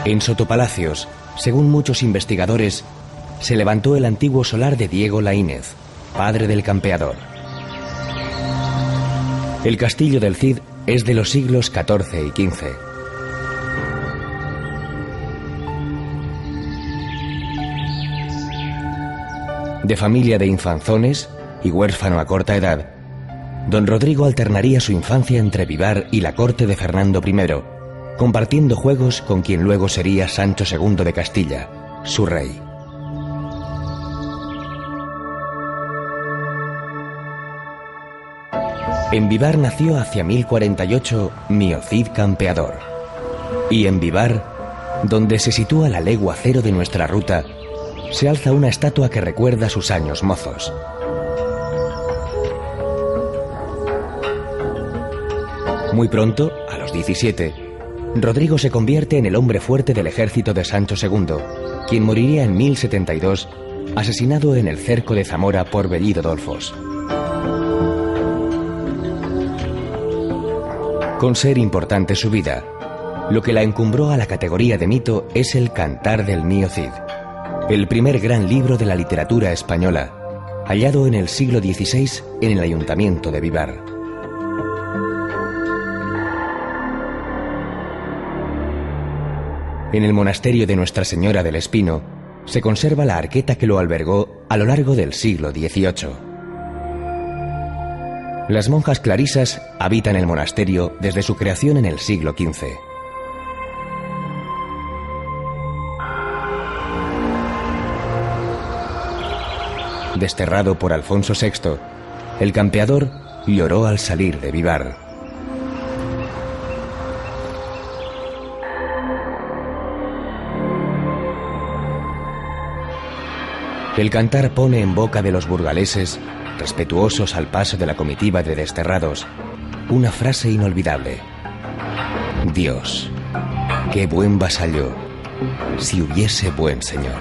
En Sotopalacios, según muchos investigadores, se levantó el antiguo solar de Diego Laínez, padre del campeador. El castillo del Cid es de los siglos XIV y XV. De familia de infanzones y huérfano a corta edad, don Rodrigo alternaría su infancia entre Vivar y la corte de Fernando I, compartiendo juegos con quien luego sería Sancho II de Castilla, su rey. En Vivar nació hacia 1048 Mío Cid Campeador. Y en Vivar, donde se sitúa la legua cero de nuestra ruta, se alza una estatua que recuerda sus años mozos. Muy pronto, a los 17, Rodrigo se convierte en el hombre fuerte del ejército de Sancho II, quien moriría en 1072, asesinado en el cerco de Zamora por Bellido Dolfos. Con ser importante su vida, lo que la encumbró a la categoría de mito es el Cantar del Mío Cid, el primer gran libro de la literatura española, hallado en el siglo XVI en el ayuntamiento de Vivar. En el monasterio de Nuestra Señora del Espino se conserva la arqueta que lo albergó a lo largo del siglo XVIII. Las monjas clarisas habitan el monasterio desde su creación en el siglo XV. Desterrado por Alfonso VI, el campeador lloró al salir de Vivar. El cantar pone en boca de los burgaleses, respetuosos al paso de la comitiva de desterrados, una frase inolvidable: Dios, qué buen vasallo, si hubiese buen señor.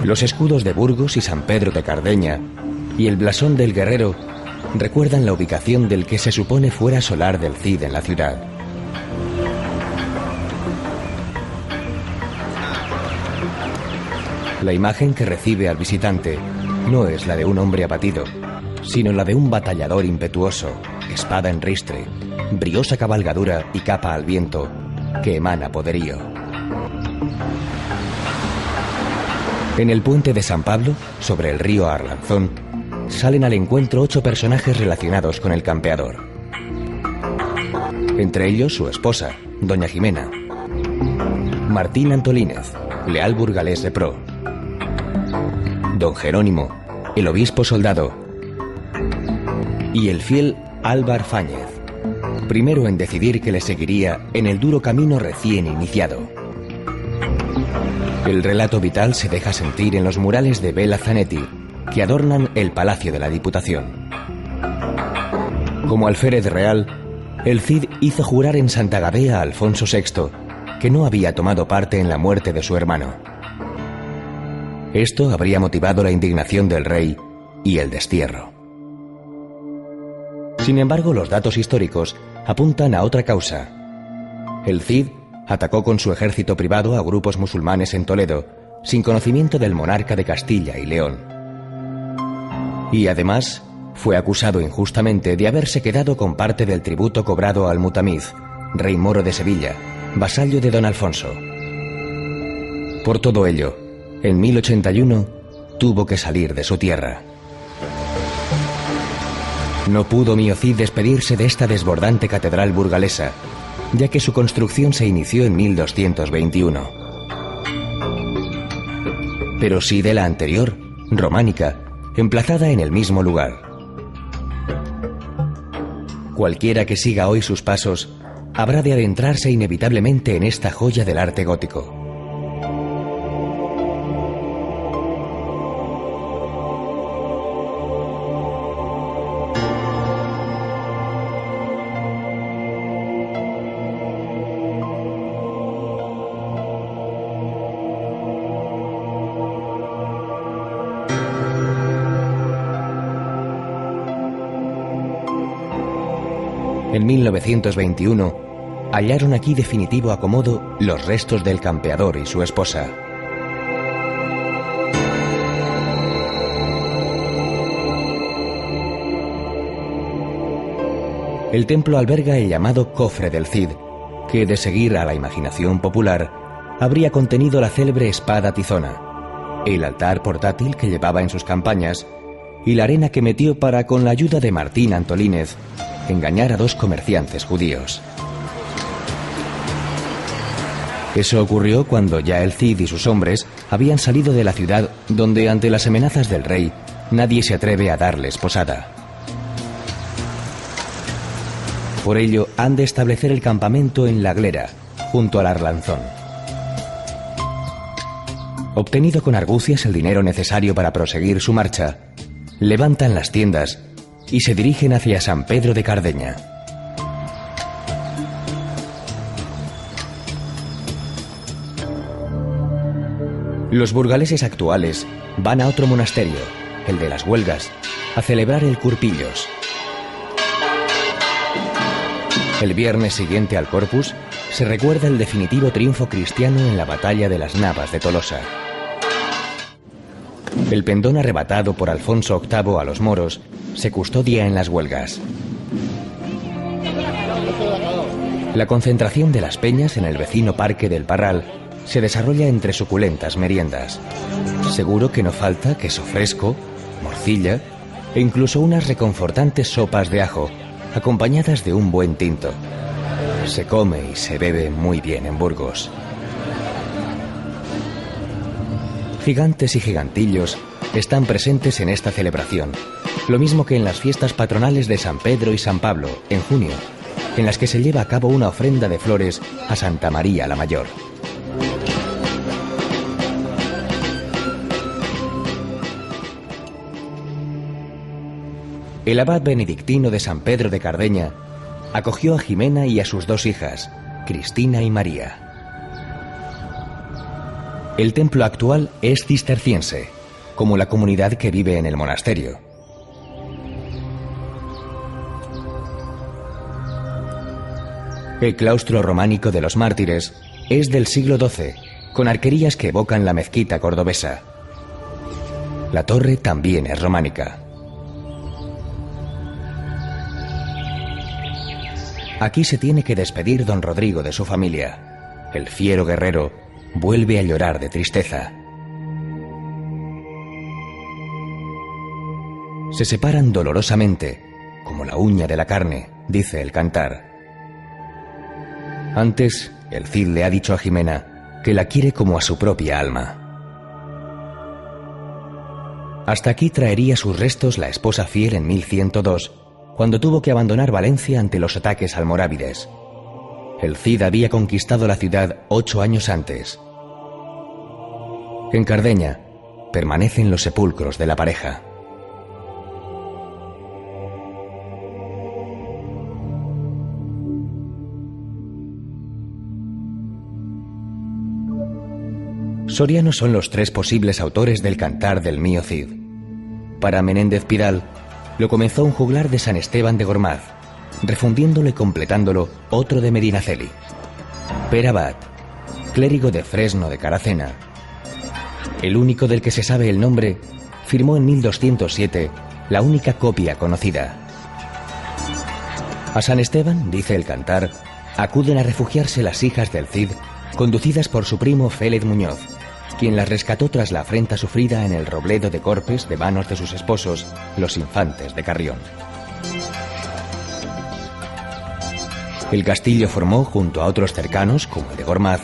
Los escudos de Burgos y San Pedro de Cardeña y el blasón del guerrero recuerdan la ubicación del que se supone fuera solar del Cid en la ciudad. La imagen que recibe al visitante no es la de un hombre abatido, sino la de un batallador impetuoso, espada en ristre, briosa cabalgadura y capa al viento, que emana poderío. En el puente de San Pablo, sobre el río Arlanzón, salen al encuentro 8 personajes relacionados con el campeador. Entre ellos su esposa, doña Jimena, Martín Antolínez, leal burgalés de pro, don Jerónimo, el obispo soldado, y el fiel Álvar Fáñez, primero en decidir que le seguiría en el duro camino recién iniciado. El relato vital se deja sentir en los murales de Bela Zanetti, que adornan el Palacio de la Diputación. Como alférez real, el Cid hizo jurar en Santa Gadea a Alfonso VI que no había tomado parte en la muerte de su hermano. Esto habría motivado la indignación del rey y el destierro. Sin embargo, los datos históricos apuntan a otra causa. El Cid atacó con su ejército privado a grupos musulmanes en Toledo, sin conocimiento del monarca de Castilla y León. Y además, fue acusado injustamente de haberse quedado con parte del tributo cobrado al Mutamiz, rey moro de Sevilla, vasallo de don Alfonso. Por todo ello, en 1081 tuvo que salir de su tierra. No pudo Mío Cid despedirse de esta desbordante catedral burgalesa, ya que su construcción se inició en 1221. Pero sí de la anterior, románica, emplazada en el mismo lugar. Cualquiera que siga hoy sus pasos habrá de adentrarse inevitablemente en esta joya del arte gótico. En 1921, hallaron aquí definitivo acomodo los restos del campeador y su esposa. El templo alberga el llamado Cofre del Cid, que, de seguir a la imaginación popular, habría contenido la célebre espada tizona, el altar portátil que llevaba en sus campañas y la arena que metió para, con la ayuda de Martín Antolínez, engañar a 2 comerciantes judíos. Eso ocurrió cuando ya el Cid y sus hombres habían salido de la ciudad, donde, ante las amenazas del rey, nadie se atreve a darles posada. Por ello, han de establecer el campamento en La Glera, junto al Arlanzón. Obtenido con argucias el dinero necesario para proseguir su marcha, levantan las tiendas y se dirigen hacia San Pedro de Cardeña. Los burgaleses actuales van a otro monasterio, el de las Huelgas, a celebrar el Curpillos. El viernes siguiente al Corpus se recuerda el definitivo triunfo cristiano en la batalla de las Navas de Tolosa. El pendón arrebatado por Alfonso VIII a los moros se custodia en las Huelgas. La concentración de las peñas en el vecino Parque del Parral se desarrolla entre suculentas meriendas. Seguro que no falta queso fresco, morcilla e incluso unas reconfortantes sopas de ajo, acompañadas de un buen tinto. Se come y se bebe muy bien en Burgos. Gigantes y gigantillos están presentes en esta celebración, lo mismo que en las fiestas patronales de San Pedro y San Pablo, en junio, en las que se lleva a cabo una ofrenda de flores a Santa María la Mayor. El abad benedictino de San Pedro de Cardeña acogió a Jimena y a sus 2 hijas, Cristina y María. El templo actual es cisterciense, como la comunidad que vive en el monasterio. El claustro románico de los mártires es del siglo XII, con arquerías que evocan la mezquita cordobesa. La torre también es románica. Aquí se tiene que despedir don Rodrigo de su familia. El fiero guerrero vuelve a llorar de tristeza. Se separan dolorosamente, como la uña de la carne, dice el cantar. Antes, el Cid le ha dicho a Jimena que la quiere como a su propia alma. Hasta aquí traería sus restos la esposa fiel en 1102, cuando tuvo que abandonar Valencia ante los ataques almorávides. El Cid había conquistado la ciudad 8 años antes. En Cardeña permanecen los sepulcros de la pareja. Sorianos son los 3 posibles autores del cantar del mío Cid. Para Menéndez Pidal, lo comenzó un juglar de San Esteban de Gormaz, refundiéndolo y completándolo otro de Medinaceli. Pere Abad, clérigo de Fresno de Caracena, el único del que se sabe el nombre, firmó en 1207 la única copia conocida. A San Esteban, dice el cantar, acuden a refugiarse las hijas del Cid, conducidas por su primo Félez Muñoz, quien las rescató tras la afrenta sufrida en el Robledo de Corpes de manos de sus esposos, los infantes de Carrión. El castillo formó, junto a otros cercanos, como el de Gormaz,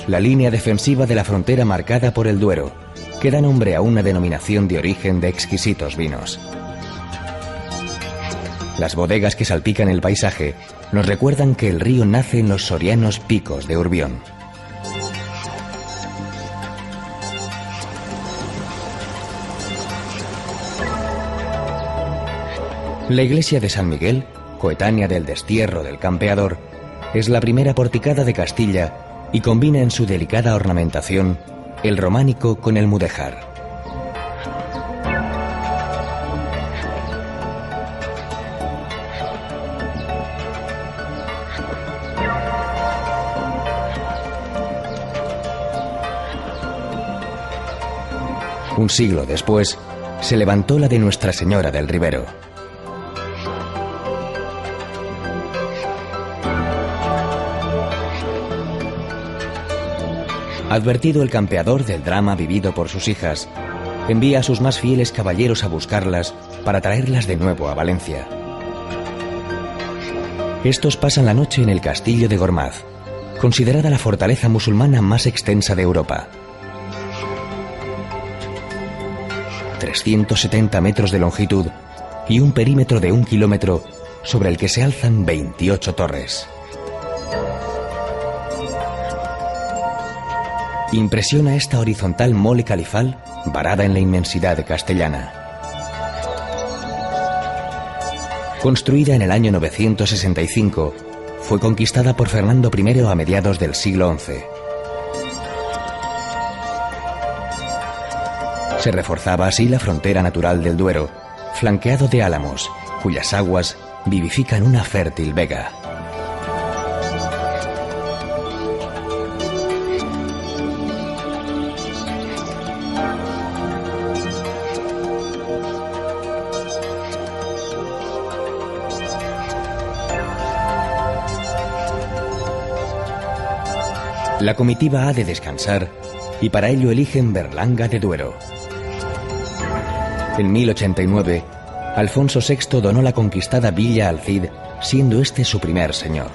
la línea defensiva de la frontera marcada por el Duero, que da nombre a una denominación de origen de exquisitos vinos. Las bodegas que salpican el paisaje nos recuerdan que el río nace en los sorianos picos de Urbión. La iglesia de San Miguel, coetánea del destierro del campeador, es la primera porticada de Castilla y combina en su delicada ornamentación el románico con el mudéjar. Un siglo después, se levantó la de Nuestra Señora del Ribero. Advertido el campeador del drama vivido por sus hijas, envía a sus más fieles caballeros a buscarlas para traerlas de nuevo a Valencia. Estos pasan la noche en el castillo de Gormaz, considerada la fortaleza musulmana más extensa de Europa. 370 metros de longitud y un perímetro de 1 kilómetro sobre el que se alzan 28 torres. Impresiona esta horizontal mole califal varada en la inmensidad castellana. Construida en el año 965, fue conquistada por Fernando I a mediados del siglo XI. Se reforzaba así la frontera natural del Duero, flanqueado de álamos, cuyas aguas vivifican una fértil vega. La comitiva ha de descansar y para ello eligen Berlanga de Duero. En 1089, Alfonso VI donó la conquistada villa al Cid, siendo este su primer señor.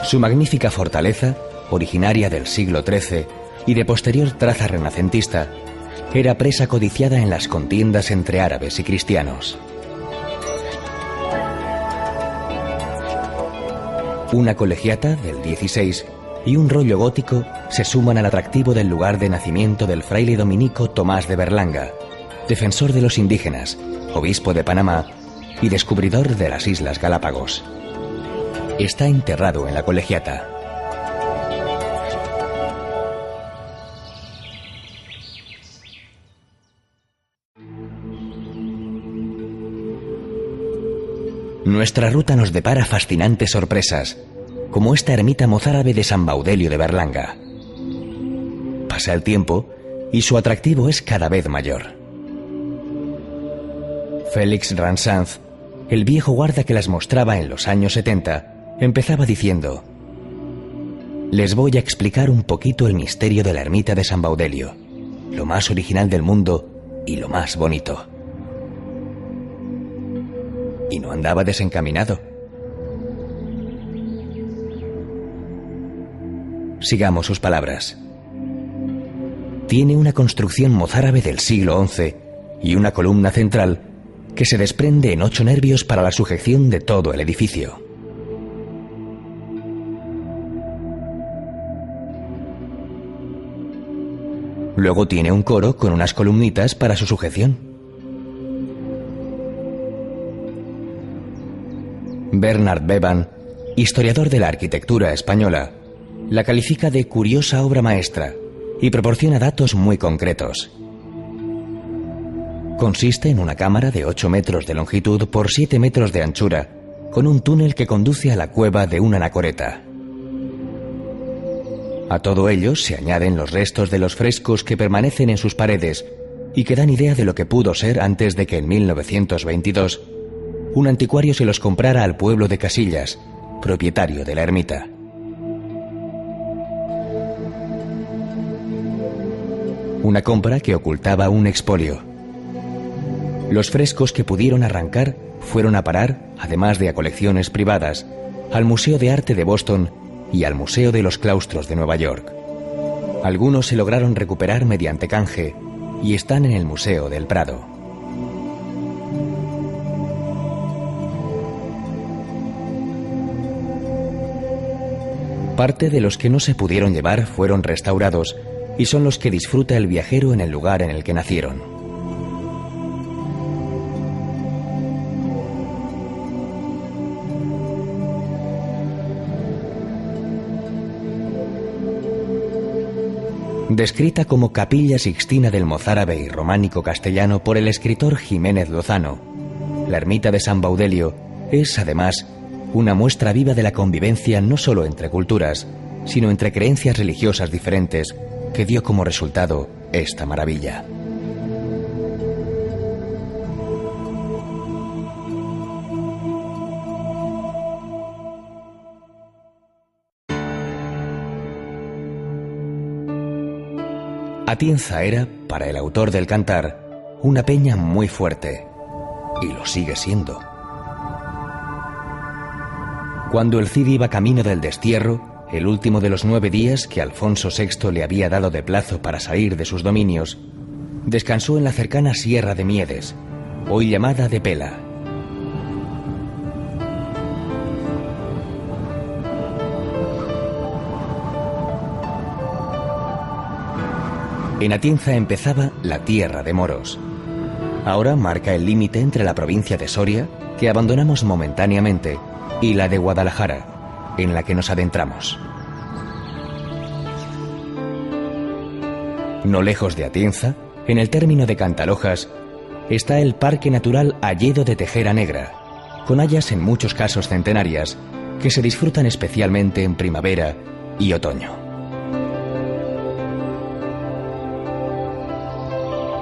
Su magnífica fortaleza, originaria del siglo XIII y de posterior traza renacentista, era presa codiciada en las contiendas entre árabes y cristianos. Una colegiata del XVI y un rollo gótico se suman al atractivo del lugar de nacimiento del fraile dominico Tomás de Berlanga, defensor de los indígenas, obispo de Panamá y descubridor de las Islas Galápagos. Está enterrado en la colegiata. Nuestra ruta nos depara fascinantes sorpresas, como esta ermita mozárabe de San Baudelio de Berlanga. Pasa el tiempo y su atractivo es cada vez mayor. Félix Ransanz, el viejo guarda que las mostraba en los años 70, empezaba diciendo: les voy a explicar un poquito el misterio de la ermita de San Baudelio, lo más original del mundo y lo más bonito. Y no andaba desencaminado. Sigamos sus palabras. Tiene una construcción mozárabe del siglo XI y una columna central que se desprende en 8 nervios para la sujeción de todo el edificio. Luego tiene un coro con unas columnitas para su sujeción. Bernard Bevan, historiador de la arquitectura española, la califica de curiosa obra maestra y proporciona datos muy concretos. Consiste en una cámara de 8 metros de longitud por 7 metros de anchura, con un túnel que conduce a la cueva de una anacoreta. A todo ello se añaden los restos de los frescos que permanecen en sus paredes y que dan idea de lo que pudo ser antes de que en 1922 un anticuario se los comprara al pueblo de Casillas, propietario de la ermita. Una compra que ocultaba un expolio. Los frescos que pudieron arrancar fueron a parar, además de a colecciones privadas, al Museo de Arte de Boston y al Museo de los Claustros de Nueva York. Algunos se lograron recuperar mediante canje y están en el Museo del Prado. Parte de los que no se pudieron llevar fueron restaurados y son los que disfruta el viajero en el lugar en el que nacieron. Descrita como capilla sixtina del mozárabe y románico castellano por el escritor Jiménez Lozano, la ermita de San Baudelio es, además, una muestra viva de la convivencia no solo entre culturas, sino entre creencias religiosas diferentes, que dio como resultado esta maravilla. Atienza era, para el autor del Cantar, una peña muy fuerte, y lo sigue siendo. Cuando el Cid iba camino del destierro, el último de los 9 días que Alfonso VI le había dado de plazo para salir de sus dominios, descansó en la cercana Sierra de Miedes, hoy llamada de Pela. En Atienza empezaba la tierra de moros. Ahora marca el límite entre la provincia de Soria, que abandonamos momentáneamente, y la de Guadalajara, en la que nos adentramos. No lejos de Atienza, en el término de Cantalojas, está el Parque Natural Alledo de Tejera Negra, con hayas en muchos casos centenarias, que se disfrutan especialmente en primavera y otoño.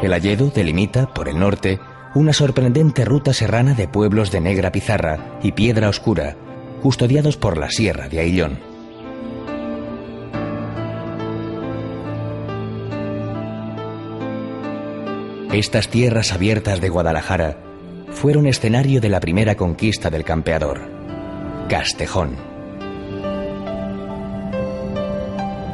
El Alledo delimita, por el norte, una sorprendente ruta serrana de pueblos de negra pizarra y piedra oscura, custodiados por la Sierra de Aillón. Estas tierras abiertas de Guadalajara fueron escenario de la primera conquista del campeador, Castejón.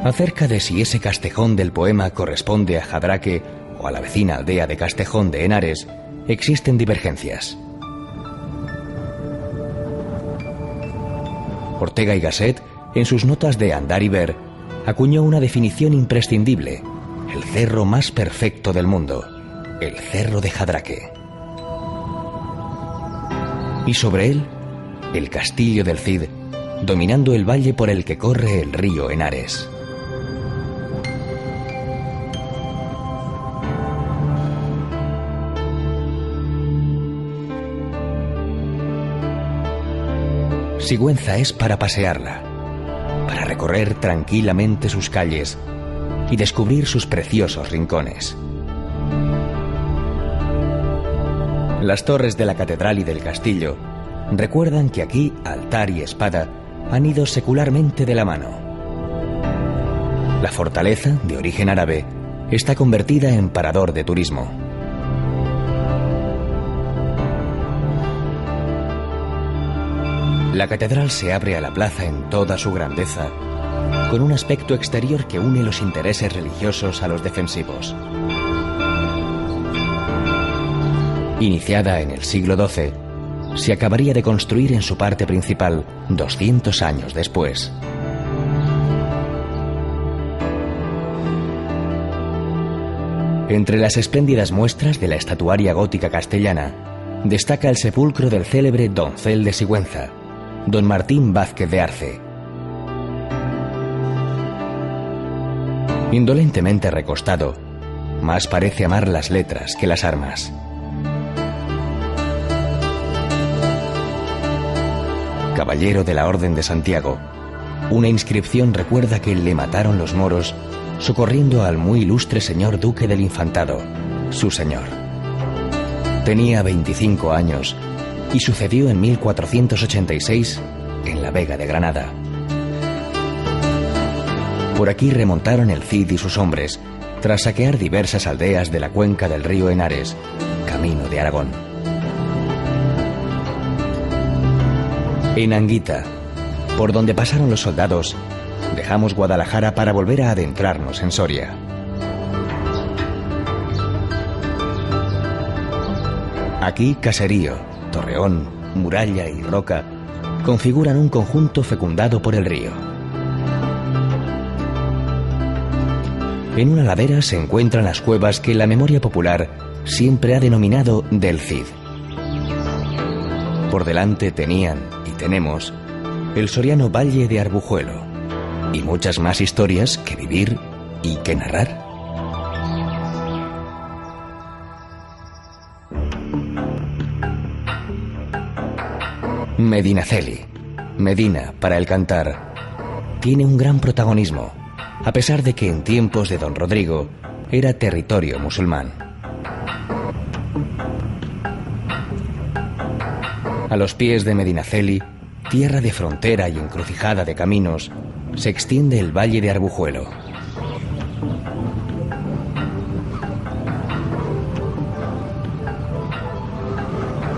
Acerca de si ese Castejón del poema corresponde a Jadraque o a la vecina aldea de Castejón de Henares, existen divergencias. Ortega y Gasset, en sus notas de Andar y Ver, acuñó una definición imprescindible: el cerro más perfecto del mundo, el cerro de Jadraque. Y sobre él, el castillo del Cid, dominando el valle por el que corre el río Henares. Sigüenza es para pasearla, para recorrer tranquilamente sus calles y descubrir sus preciosos rincones. Las torres de la catedral y del castillo recuerdan que aquí altar y espada han ido secularmente de la mano. La fortaleza, de origen árabe, está convertida en parador de turismo. La catedral se abre a la plaza en toda su grandeza, con un aspecto exterior que une los intereses religiosos a los defensivos. Iniciada en el siglo XII, se acabaría de construir en su parte principal 200 años después. Entre las espléndidas muestras de la estatuaria gótica castellana, destaca el sepulcro del célebre doncel de Sigüenza, don Martín Vázquez de Arce. Indolentemente recostado, más parece amar las letras que las armas. Caballero de la Orden de Santiago, una inscripción recuerda que le mataron los moros socorriendo al muy ilustre señor duque del Infantado, su señor. Tenía 25 años y sucedió en 1486 en la Vega de Granada. Por aquí remontaron el Cid y sus hombres tras saquear diversas aldeas de la cuenca del río Henares, camino de Aragón. En Anguita, por donde pasaron los soldados, dejamos Guadalajara para volver a adentrarnos en Soria. Aquí caserío, torreón, muralla y roca configuran un conjunto fecundado por el río. En una ladera se encuentran las cuevas que la memoria popular siempre ha denominado del Cid. Por delante tenían, y tenemos, el soriano Valle de Arbujuelo, y muchas más historias que vivir y que narrar. Medinaceli, Medina para el Cantar, tiene un gran protagonismo, a pesar de que en tiempos de don Rodrigo era territorio musulmán. A los pies de Medinaceli, tierra de frontera y encrucijada de caminos, se extiende el valle de Arbujuelo.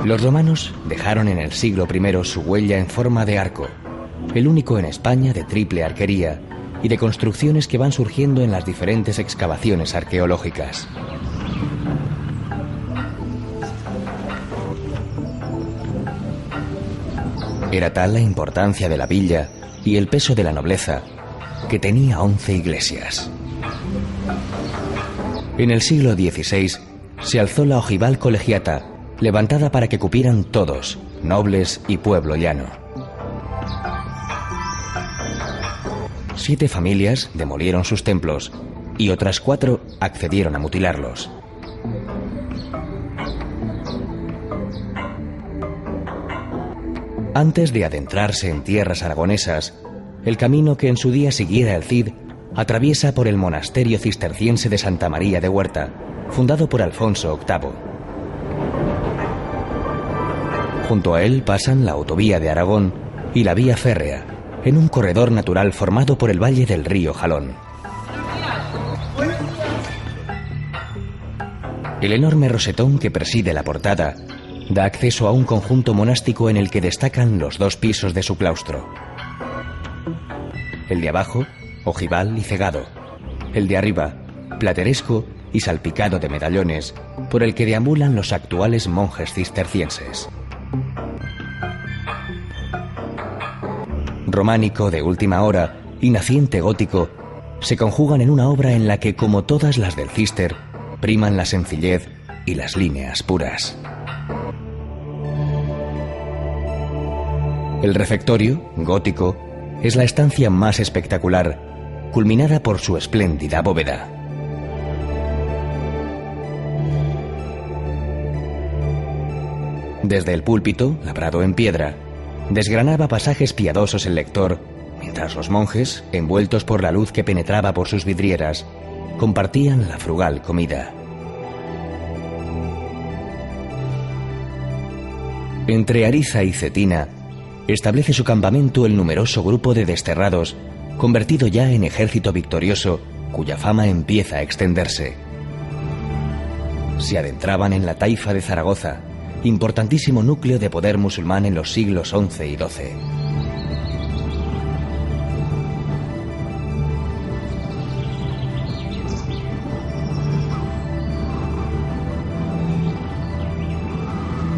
Los romanos dejaron en el siglo I su huella en forma de arco, el único en España de triple arquería y de construcciones que van surgiendo en las diferentes excavaciones arqueológicas. Era tal la importancia de la villa y el peso de la nobleza que tenía 11 iglesias. En el siglo XVI se alzó la ojival colegiata, levantada para que cupieran todos, nobles y pueblo llano. 7 familias demolieron sus templos y otras 4 accedieron a mutilarlos. Antes de adentrarse en tierras aragonesas, el camino que en su día siguiera el Cid atraviesa por el monasterio cisterciense de Santa María de Huerta, fundado por Alfonso VIII. Junto a él pasan la autovía de Aragón y la vía férrea, en un corredor natural formado por el valle del río Jalón. El enorme rosetón que preside la portada da acceso a un conjunto monástico en el que destacan los 2 pisos de su claustro. El de abajo, ojival y cegado. El de arriba, plateresco y salpicado de medallones, por el que deambulan los actuales monjes cistercienses. Románico de última hora y naciente gótico se conjugan en una obra en la que, como todas las del Cister, priman la sencillez y las líneas puras. El refectorio, gótico, es la estancia más espectacular, culminada por su espléndida bóveda. Desde el púlpito, labrado en piedra, desgranaba pasajes piadosos el lector, mientras los monjes, envueltos por la luz que penetraba por sus vidrieras, compartían la frugal comida. Entre Ariza y Cetina establece su campamento el numeroso grupo de desterrados, convertido ya en ejército victorioso, cuya fama empieza a extenderse. Se adentraban en la taifa de Zaragoza, importantísimo núcleo de poder musulmán en los siglos XI y XII.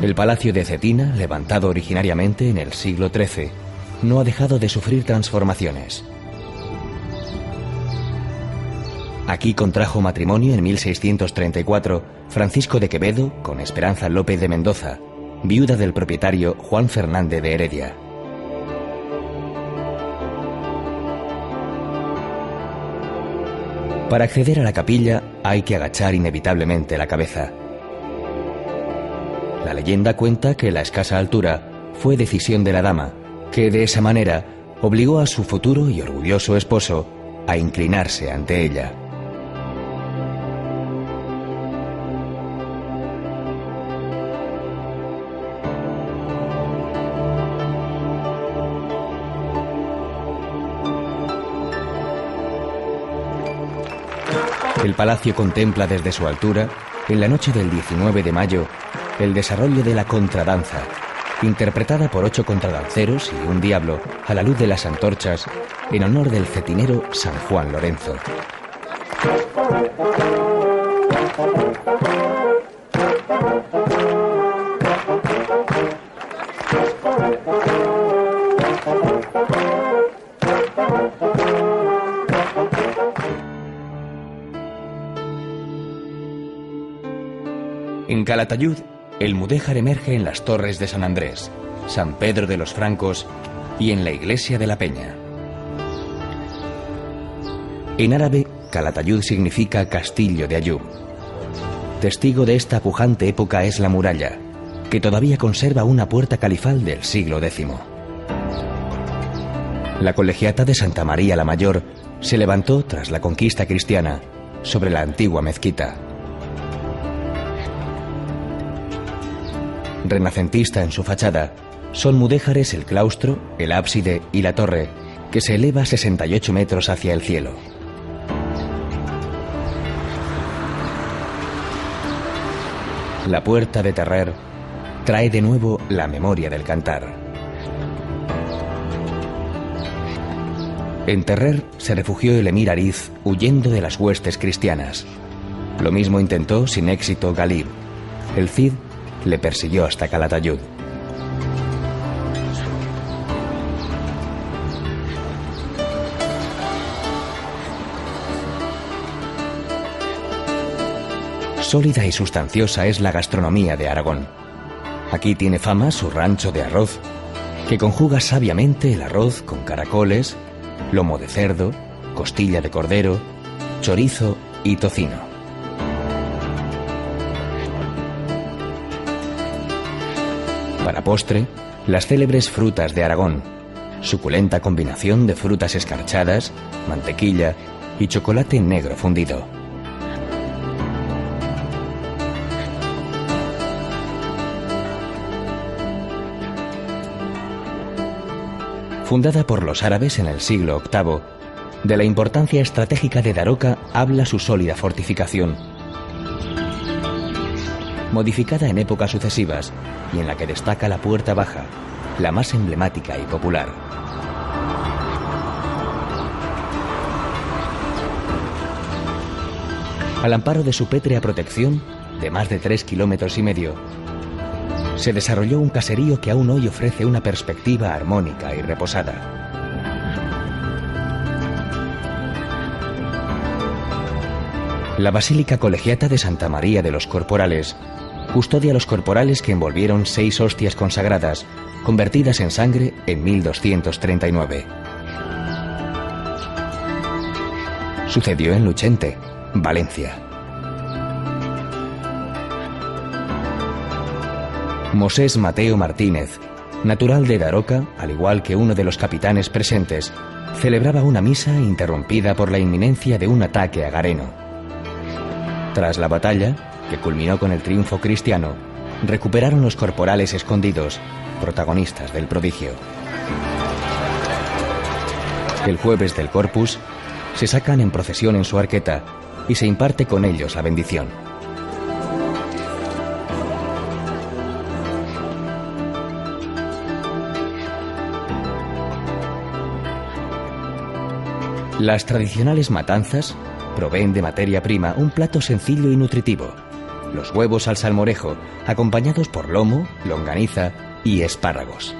El palacio de Cetina, levantado originariamente en el siglo XIII, no ha dejado de sufrir transformaciones. Aquí contrajo matrimonio en 1634 Francisco de Quevedo con Esperanza López de Mendoza, viuda del propietario Juan Fernández de Heredia. Para acceder a la capilla hay que agachar inevitablemente la cabeza. La leyenda cuenta que la escasa altura fue decisión de la dama, que de esa manera obligó a su futuro y orgulloso esposo a inclinarse ante ella. El palacio contempla desde su altura, en la noche del 19 de mayo, el desarrollo de la contradanza, interpretada por 8 contradanceros y un diablo a la luz de las antorchas, en honor del cetinero San Juan Lorenzo. En Calatayud, el mudéjar emerge en las torres de San Andrés, San Pedro de los Francos y en la iglesia de la Peña. En árabe, Calatayud significa castillo de Ayub. Testigo de esta pujante época es la muralla, que todavía conserva una puerta califal del siglo X. La colegiata de Santa María la Mayor se levantó tras la conquista cristiana sobre la antigua mezquita. Renacentista en su fachada, son mudéjares el claustro, el ábside y la torre, que se eleva 68 metros hacia el cielo. La puerta de Terrer trae de nuevo la memoria del cantar. En Terrer se refugió el emir Ariz huyendo de las huestes cristianas. Lo mismo intentó sin éxito Galib. El Cid le persiguió hasta Calatayud. Sólida y sustanciosa es la gastronomía de Aragón. Aquí tiene fama su rancho de arroz, que conjuga sabiamente el arroz con caracoles, lomo de cerdo, costilla de cordero, chorizo y tocino. Para postre, las célebres frutas de Aragón, suculenta combinación de frutas escarchadas, mantequilla y chocolate negro fundido. Fundada por los árabes en el siglo VIII, de la importancia estratégica de Daroca habla su sólida fortificación, modificada en épocas sucesivas y en la que destaca la puerta baja, la más emblemática y popular. Al amparo de su pétrea protección, de más de 3,5 kilómetros, se desarrolló un caserío que aún hoy ofrece una perspectiva armónica y reposada. La Basílica Colegiata de Santa María de los Corporales custodia los corporales que envolvieron 6 hostias consagradas, convertidas en sangre en 1239. Sucedió en Luchente, Valencia. Mosés Mateo Martínez, natural de Daroca, al igual que uno de los capitanes presentes, celebraba una misa interrumpida por la inminencia de un ataque agareno. Tras la batalla, que culminó con el triunfo cristiano, recuperaron los corporales escondidos, protagonistas del prodigio. El jueves del Corpus, se sacan en procesión en su arqueta y se imparte con ellos la bendición. Las tradicionales matanzas proveen de materia prima un plato sencillo y nutritivo: los huevos al salmorejo, acompañados por lomo, longaniza y espárragos.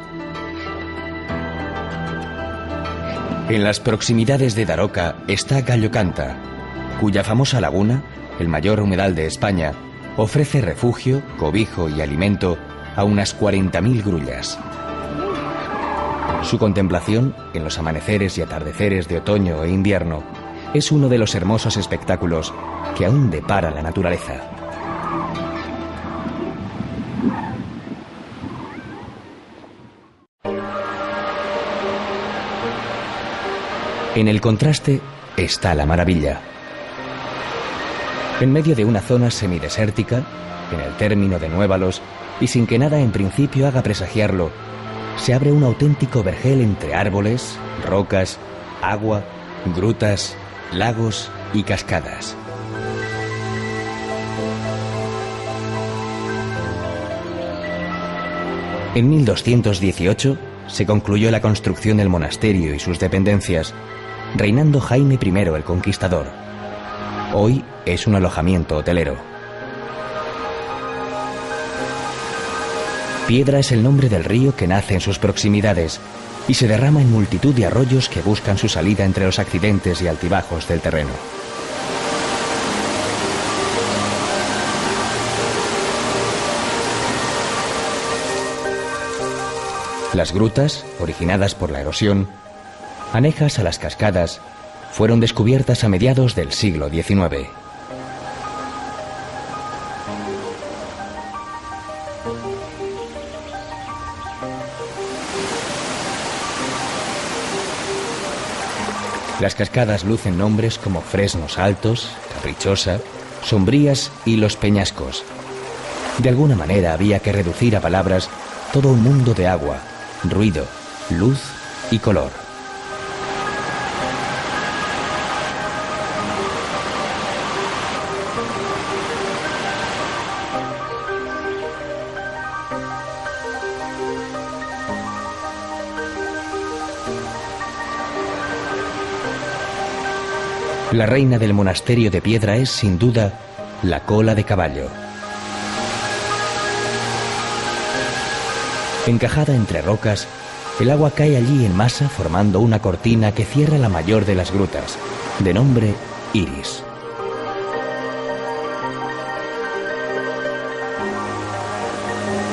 En las proximidades de Daroca está Gallo Canta, cuya famosa laguna, el mayor humedal de España, ofrece refugio, cobijo y alimento a unas 40.000 grullas. Su contemplación, en los amaneceres y atardeceres de otoño e invierno, es uno de los hermosos espectáculos que aún depara la naturaleza. En el contraste está la maravilla. En medio de una zona semidesértica, en el término de Nuévalos, y sin que nada en principio haga presagiarlo, se abre un auténtico vergel entre árboles, rocas, agua, grutas, lagos y cascadas. En 1218 se concluyó la construcción del monasterio y sus dependencias, reinando Jaime I el Conquistador. Hoy es un alojamiento hotelero. Piedra es el nombre del río que nace en sus proximidades y se derrama en multitud de arroyos que buscan su salida entre los accidentes y altibajos del terreno. Las grutas, originadas por la erosión, anejas a las cascadas, fueron descubiertas a mediados del siglo XIX. Las cascadas lucen nombres como Fresnos Altos, Caprichosa, Sombrías y Los Peñascos. De alguna manera había que reducir a palabras todo un mundo de agua, ruido, luz y color. La reina del monasterio de piedra es, sin duda, la cola de caballo. Encajada entre rocas, el agua cae allí en masa formando una cortina que cierra la mayor de las grutas, de nombre Iris.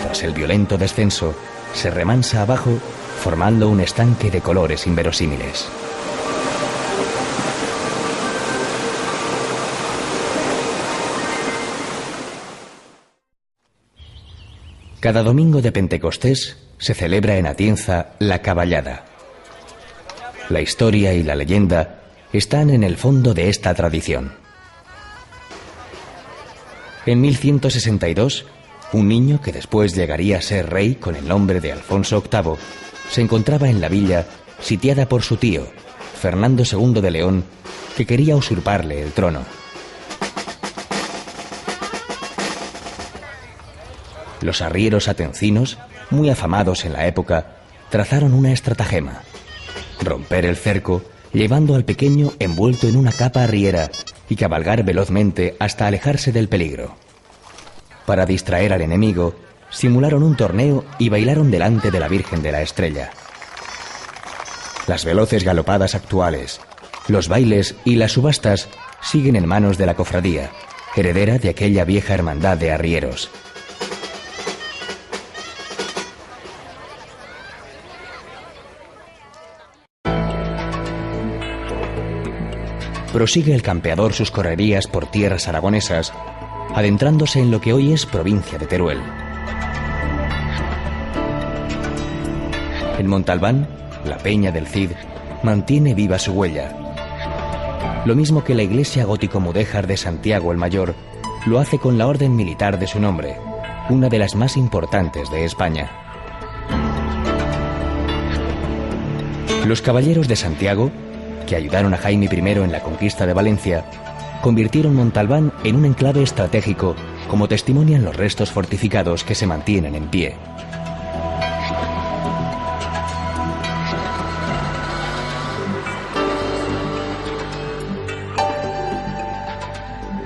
Tras el violento descenso, se remansa abajo formando un estanque de colores inverosímiles. Cada domingo de Pentecostés se celebra en Atienza la caballada. La historia y la leyenda están en el fondo de esta tradición. En 1162, un niño que después llegaría a ser rey con el nombre de Alfonso VIII se encontraba en la villa sitiada por su tío, Fernando II de León, que quería usurparle el trono. Los arrieros atencinos, muy afamados en la época, trazaron una estratagema: romper el cerco llevando al pequeño envuelto en una capa arriera y cabalgar velozmente hasta alejarse del peligro. Para distraer al enemigo, simularon un torneo y bailaron delante de la Virgen de la Estrella. Las veloces galopadas actuales, los bailes y las subastas siguen en manos de la cofradía, heredera de aquella vieja hermandad de arrieros. Prosigue el campeador sus correrías por tierras aragonesas, adentrándose en lo que hoy es provincia de Teruel. En Montalbán, la Peña del Cid mantiene viva su huella. Lo mismo que la iglesia gótico-mudéjar de Santiago el Mayor lo hace con la orden militar de su nombre, una de las más importantes de España. Los caballeros de Santiago, que ayudaron a Jaime I en la conquista de Valencia, convirtieron Montalbán en un enclave estratégico, como testimonian los restos fortificados que se mantienen en pie.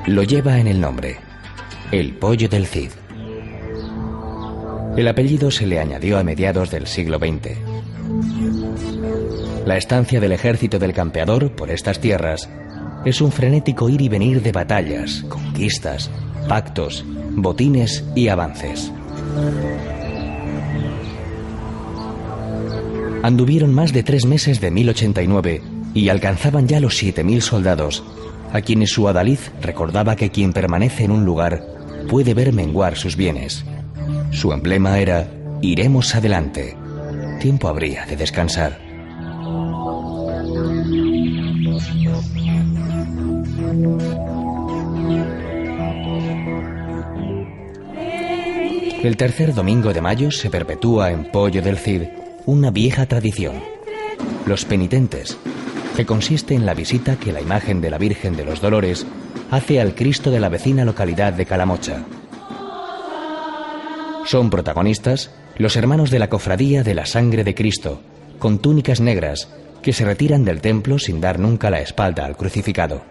Lo lleva en el nombre: el Pollo del Cid. El apellido se le añadió a mediados del siglo XX. La estancia del ejército del campeador por estas tierras es un frenético ir y venir de batallas, conquistas, pactos, botines y avances. Anduvieron más de 3 meses de 1089 y alcanzaban ya los 7000 soldados, a quienes su adalid recordaba que quien permanece en un lugar puede ver menguar sus bienes. Su emblema era: iremos adelante. Tiempo habría de descansar. El tercer domingo de mayo se perpetúa en Pollo del Cid una vieja tradición: los penitentes, que consiste en la visita que la imagen de la Virgen de los Dolores hace al Cristo de la vecina localidad de Calamocha. Son protagonistas los hermanos de la Cofradía de la Sangre de Cristo, con túnicas negras, que se retiran del templo sin dar nunca la espalda al crucificado.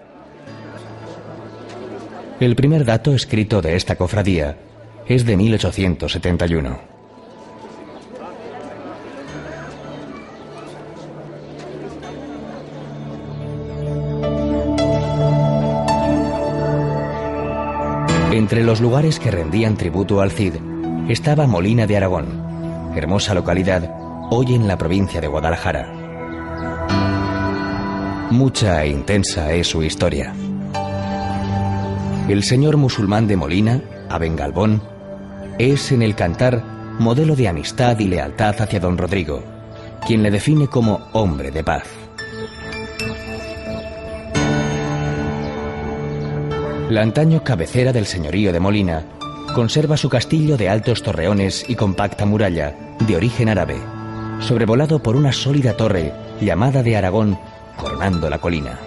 El primer dato escrito de esta cofradía es de 1871. Entre los lugares que rendían tributo al Cid estaba Molina de Aragón, hermosa localidad hoy en la provincia de Guadalajara. Mucha e intensa es su historia. El señor musulmán de Molina, Aben Galbón, es en el cantar modelo de amistad y lealtad hacia don Rodrigo, quien le define como hombre de paz. La antaño cabecera del señorío de Molina conserva su castillo de altos torreones y compacta muralla, de origen árabe, sobrevolado por una sólida torre llamada de Aragón, coronando la colina.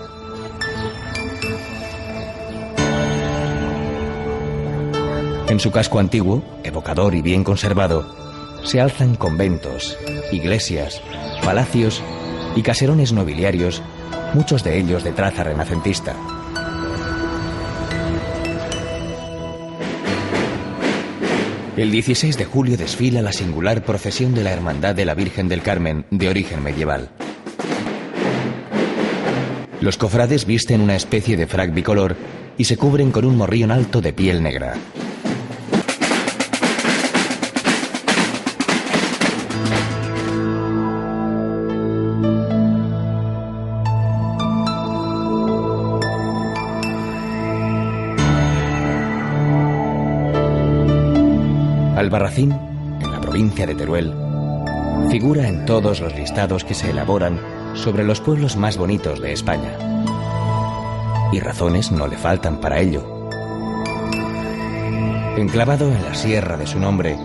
En su casco antiguo, evocador y bien conservado, se alzan conventos, iglesias, palacios y caserones nobiliarios, muchos de ellos de traza renacentista. El 16 de julio desfila la singular procesión de la Hermandad de la Virgen del Carmen, de origen medieval. Los cofrades visten una especie de frac bicolor y se cubren con un morrión alto de piel negra. Albarracín, en la provincia de Teruel, figura en todos los listados que se elaboran sobre los pueblos más bonitos de España. Y razones no le faltan para ello. Enclavado en la sierra de su nombre,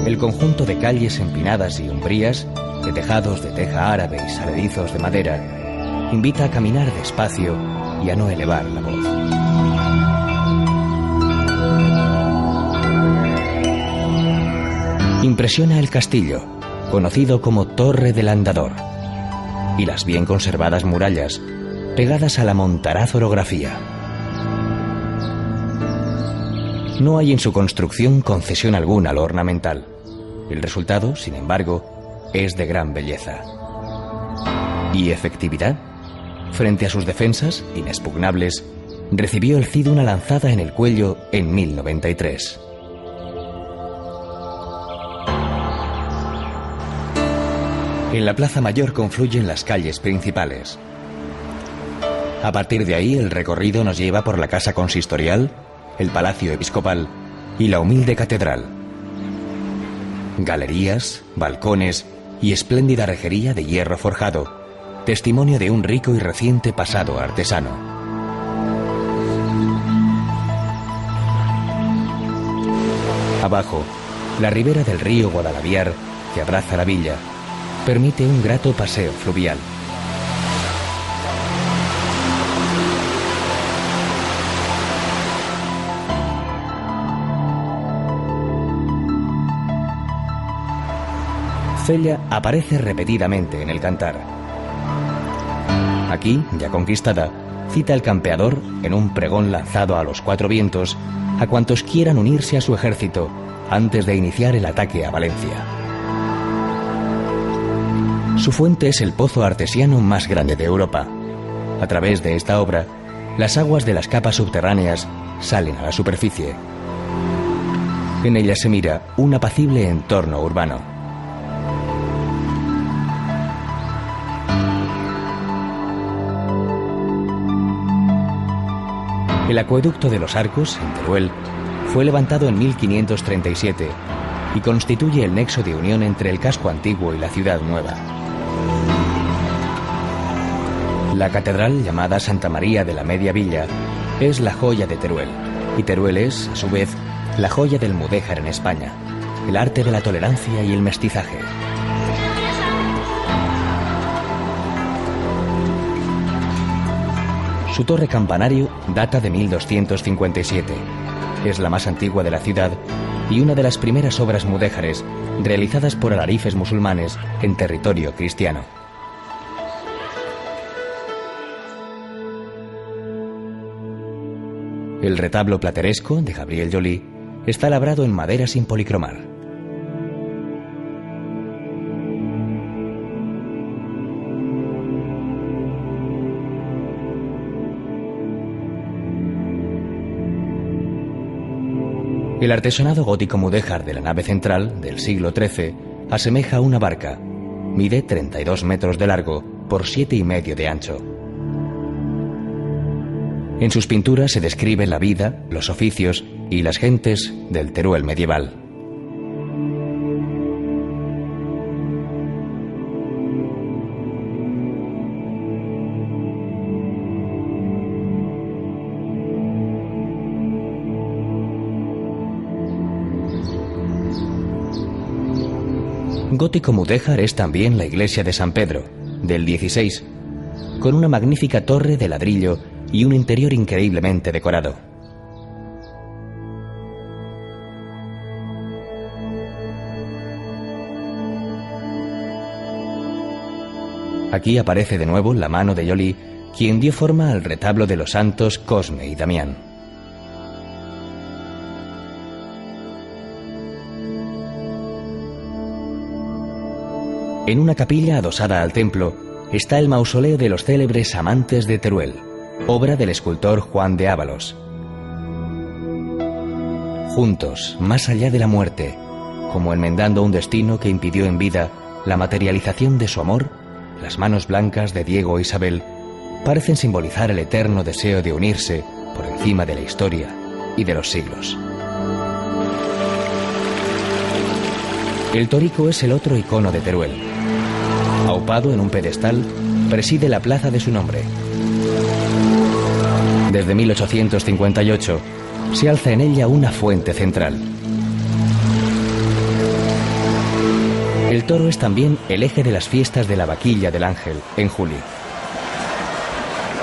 el conjunto de calles empinadas y umbrías, de tejados de teja árabe y saledizos de madera, invita a caminar despacio y a no elevar la voz. Impresiona el castillo, conocido como Torre del Andador, y las bien conservadas murallas, pegadas a la montaraz orografía. No hay en su construcción concesión alguna a lo ornamental. El resultado, sin embargo, es de gran belleza. ¿Y efectividad? Frente a sus defensas, inexpugnables, recibió el Cid una lanzada en el cuello en 1093. En la Plaza Mayor confluyen las calles principales. A partir de ahí, el recorrido nos lleva por la Casa Consistorial, el Palacio Episcopal y la humilde catedral. Galerías, balcones y espléndida rejería de hierro forjado, testimonio de un rico y reciente pasado artesano. Abajo, la ribera del río Guadalaviar, que abraza la villa, permite un grato paseo fluvial. Cella aparece repetidamente en el Cantar. Aquí, ya conquistada, cita el campeador, en un pregón lanzado a los cuatro vientos, a cuantos quieran unirse a su ejército antes de iniciar el ataque a Valencia. Su fuente es el pozo artesiano más grande de Europa. A través de esta obra, las aguas de las capas subterráneas salen a la superficie. En ella se mira un apacible entorno urbano. El acueducto de los Arcos, en Teruel, fue levantado en 1537 y constituye el nexo de unión entre el casco antiguo y la ciudad nueva. La catedral, llamada Santa María de la Media Villa, es la joya de Teruel, y Teruel es, a su vez, la joya del mudéjar en España, el arte de la tolerancia y el mestizaje. Su torre campanario data de 1257. Es la más antigua de la ciudad y una de las primeras obras mudéjares realizadas por alarifes musulmanes en territorio cristiano. El retablo plateresco de Gabriel Joly está labrado en madera sin policromar. El artesonado gótico mudéjar de la nave central del siglo XIII asemeja a una barca. Mide 32 metros de largo por 7,5 de ancho. En sus pinturas se describe la vida, los oficios y las gentes del Teruel medieval. Gótico mudéjar es también la iglesia de San Pedro, del 16, con una magnífica torre de ladrillo y un interior increíblemente decorado. Aquí aparece de nuevo la mano de Joly, quien dio forma al retablo de los santos Cosme y Damián. En una capilla adosada al templo está el mausoleo de los célebres amantes de Teruel, obra del escultor Juan de Ábalos. Juntos, más allá de la muerte, como enmendando un destino que impidió en vida la materialización de su amor, las manos blancas de Diego e Isabel parecen simbolizar el eterno deseo de unirse por encima de la historia y de los siglos. El torico es el otro icono de Teruel. Aupado en un pedestal, preside la plaza de su nombre. Desde 1858 se alza en ella una fuente central. El toro es también el eje de las fiestas de la Vaquilla del Ángel, en julio.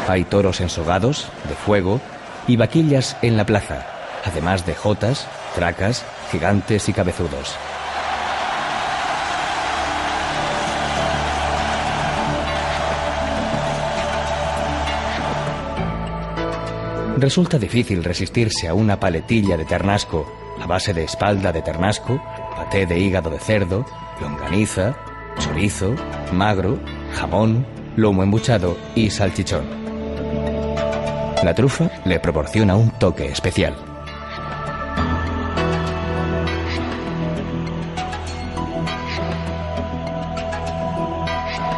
Hay toros ensogados, de fuego, y vaquillas en la plaza, además de jotas, tracas, gigantes y cabezudos. Resulta difícil resistirse a una paletilla de ternasco, a base de espalda de ternasco, paté de hígado de cerdo, longaniza, chorizo, magro, jamón, lomo embuchado y salchichón. La trufa le proporciona un toque especial.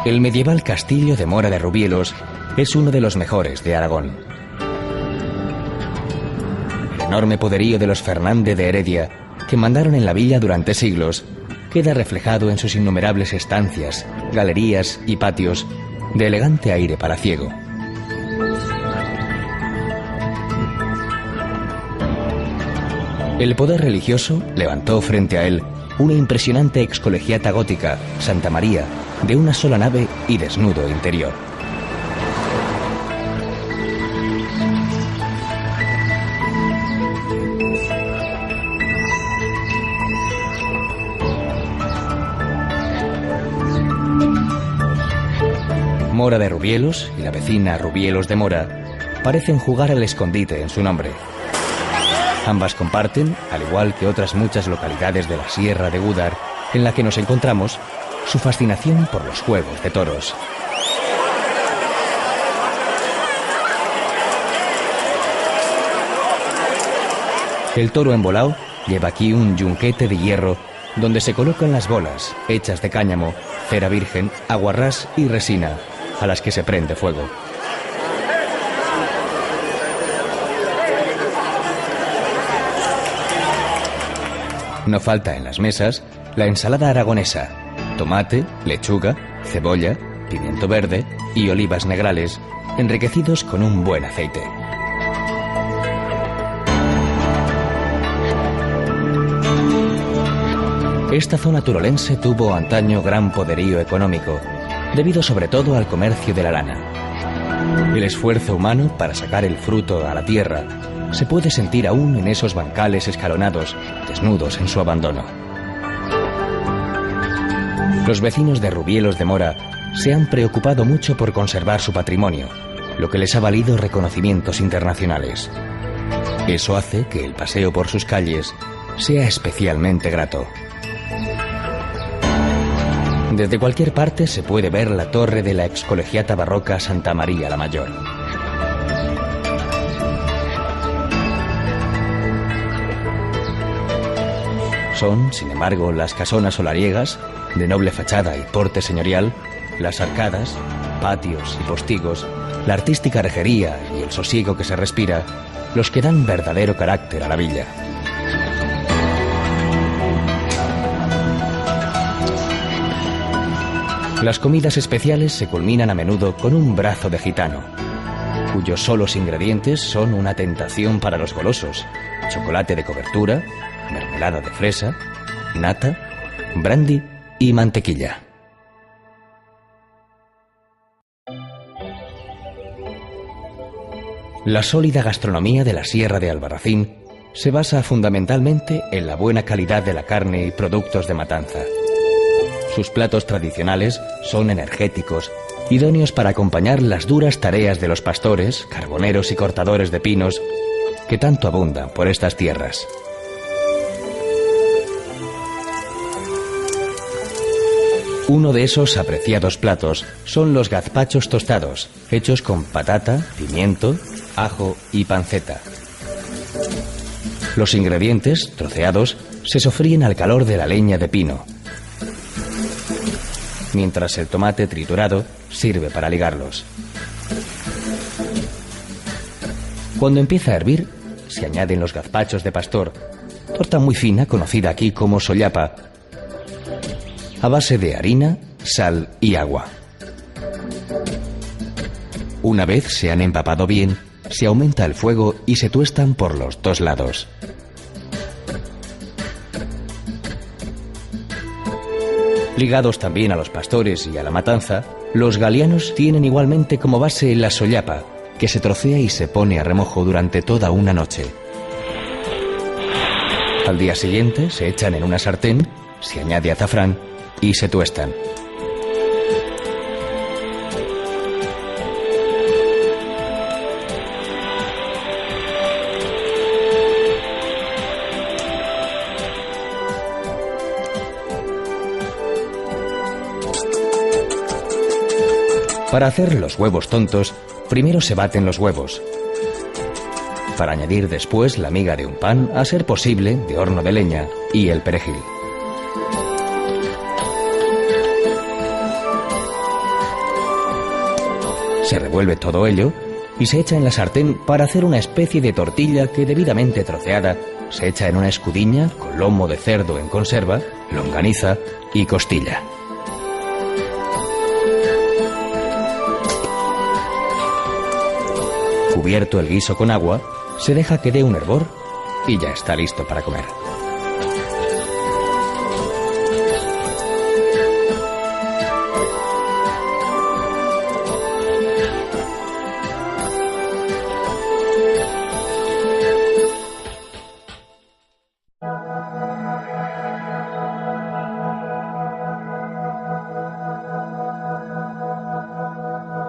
El medieval castillo de Mora de Rubielos es uno de los mejores de Aragón. El enorme poderío de los Fernández de Heredia, que mandaron en la villa durante siglos, queda reflejado en sus innumerables estancias, galerías y patios de elegante aire palaciego. El poder religioso levantó frente a él una impresionante excolegiata gótica, Santa María, de una sola nave y desnudo interior. Mora de Rubielos y la vecina Rubielos de Mora parecen jugar al escondite en su nombre. Ambas comparten, al igual que otras muchas localidades de la Sierra de Gúdar en la que nos encontramos, su fascinación por los juegos de toros. El toro embolao lleva aquí un yunquete de hierro donde se colocan las bolas, hechas de cáñamo, cera virgen, aguarrás y resina, a las que se prende fuego. No falta en las mesas la ensalada aragonesa, tomate, lechuga, cebolla, pimiento verde y olivas negrales, enriquecidos con un buen aceite. Esta zona turolense tuvo antaño gran poderío económico, debido sobre todo al comercio de la lana. El esfuerzo humano para sacar el fruto a la tierra se puede sentir aún en esos bancales escalonados, desnudos en su abandono. Los vecinos de Rubielos de Mora se han preocupado mucho por conservar su patrimonio, lo que les ha valido reconocimientos internacionales. Eso hace que el paseo por sus calles sea especialmente grato. Desde cualquier parte se puede ver la torre de la excolegiata barroca Santa María la Mayor. Son, sin embargo, las casonas solariegas, de noble fachada y porte señorial, las arcadas, patios y postigos, la artística rejería y el sosiego que se respira, los que dan verdadero carácter a la villa. Las comidas especiales se culminan a menudo con un brazo de gitano, cuyos solos ingredientes son una tentación para los golosos: chocolate de cobertura, mermelada de fresa, nata, brandy y mantequilla. La sólida gastronomía de la Sierra de Albarracín se basa fundamentalmente en la buena calidad de la carne y productos de matanza. Sus platos tradicionales son energéticos, idóneos para acompañar las duras tareas de los pastores, carboneros y cortadores de pinos que tanto abundan por estas tierras. Uno de esos apreciados platos son los gazpachos tostados, hechos con patata, pimiento, ajo y panceta. Los ingredientes, troceados, se sofríen al calor de la leña de pino, mientras el tomate triturado sirve para ligarlos. Cuando empieza a hervir, se añaden los gazpachos de pastor, torta muy fina conocida aquí como sollapa, a base de harina, sal y agua. Una vez se han empapado bien, se aumenta el fuego y se tuestan por los dos lados. Ligados también a los pastores y a la matanza, los galianos tienen igualmente como base la sollapa, que se trocea y se pone a remojo durante toda una noche. Al día siguiente se echan en una sartén, se añade azafrán y se tuestan. Para hacer los huevos tontos, primero se baten los huevos, para añadir después la miga de un pan, a ser posible de horno de leña, y el perejil. Se revuelve todo ello y se echa en la sartén para hacer una especie de tortilla que, debidamente troceada, se echa en una escudiña con lomo de cerdo en conserva, longaniza y costilla. Cubierto el guiso con agua, se deja que dé un hervor y ya está listo para comer.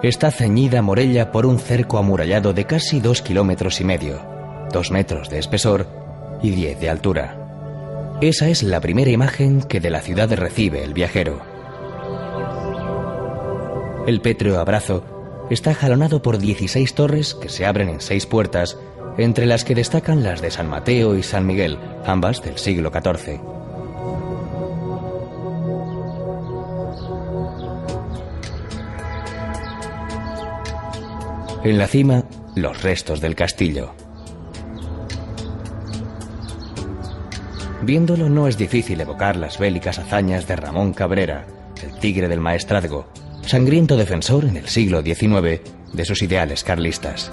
Está ceñida Morella por un cerco amurallado de casi 2,5 kilómetros, 2 metros de espesor y 10 de altura. Esa es la primera imagen que de la ciudad recibe el viajero. El pétreo abrazo está jalonado por 16 torres que se abren en 6 puertas, entre las que destacan las de San Mateo y San Miguel, ambas del siglo XIV. En la cima, los restos del castillo. Viéndolo no es difícil evocar las bélicas hazañas de Ramón Cabrera, el tigre del Maestrazgo, sangriento defensor en el siglo XIX de sus ideales carlistas.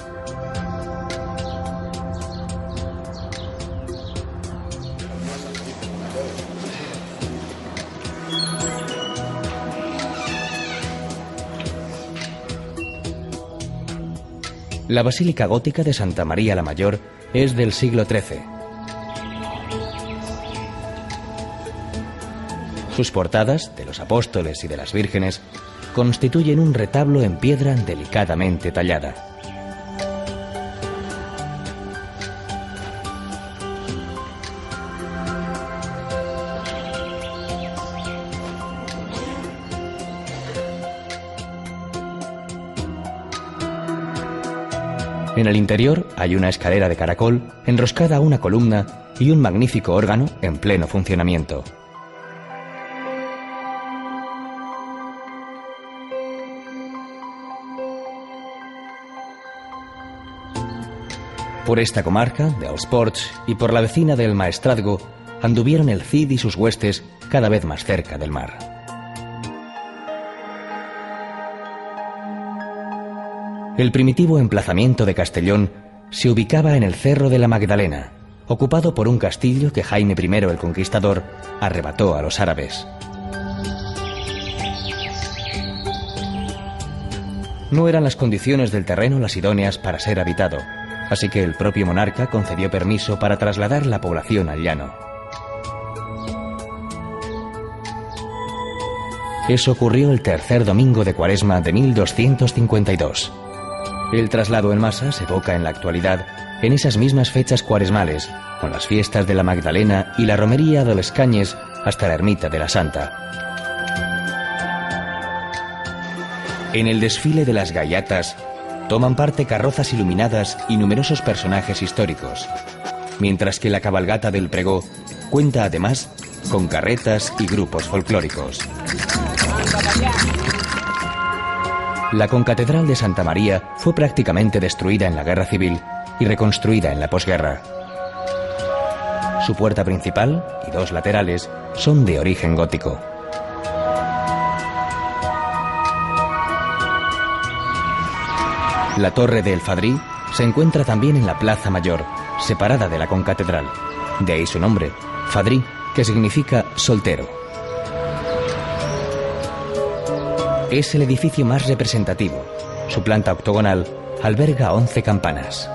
La Basílica Gótica de Santa María la Mayor es del siglo XIII. Sus portadas, de los apóstoles y de las vírgenes, constituyen un retablo en piedra delicadamente tallada. En el interior hay una escalera de caracol enroscada a una columna y un magnífico órgano en pleno funcionamiento. Por esta comarca, de Els Ports, y por la vecina del Maestrazgo, anduvieron el Cid y sus huestes cada vez más cerca del mar. El primitivo emplazamiento de Castellón se ubicaba en el Cerro de la Magdalena, ocupado por un castillo que Jaime I el Conquistador arrebató a los árabes. no eran las condiciones del terreno las idóneas para ser habitado, así que el propio monarca concedió permiso para trasladar la población al llano. Eso ocurrió el tercer domingo de Cuaresma de 1252. El traslado en masa se evoca en la actualidad en esas mismas fechas cuaresmales, con las fiestas de la Magdalena y la romería de los Cañes hasta la ermita de la Santa. En el desfile de las gayatas toman parte carrozas iluminadas y numerosos personajes históricos, mientras que la cabalgata del pregó cuenta además con carretas y grupos folclóricos. La concatedral de Santa María fue prácticamente destruida en la Guerra Civil y reconstruida en la posguerra. Su puerta principal y dos laterales son de origen gótico. La torre de El Fadrí se encuentra también en la Plaza Mayor, separada de la concatedral. De ahí su nombre, Fadrí, que significa soltero. Es el edificio más representativo. Su planta octogonal alberga 11 campanas.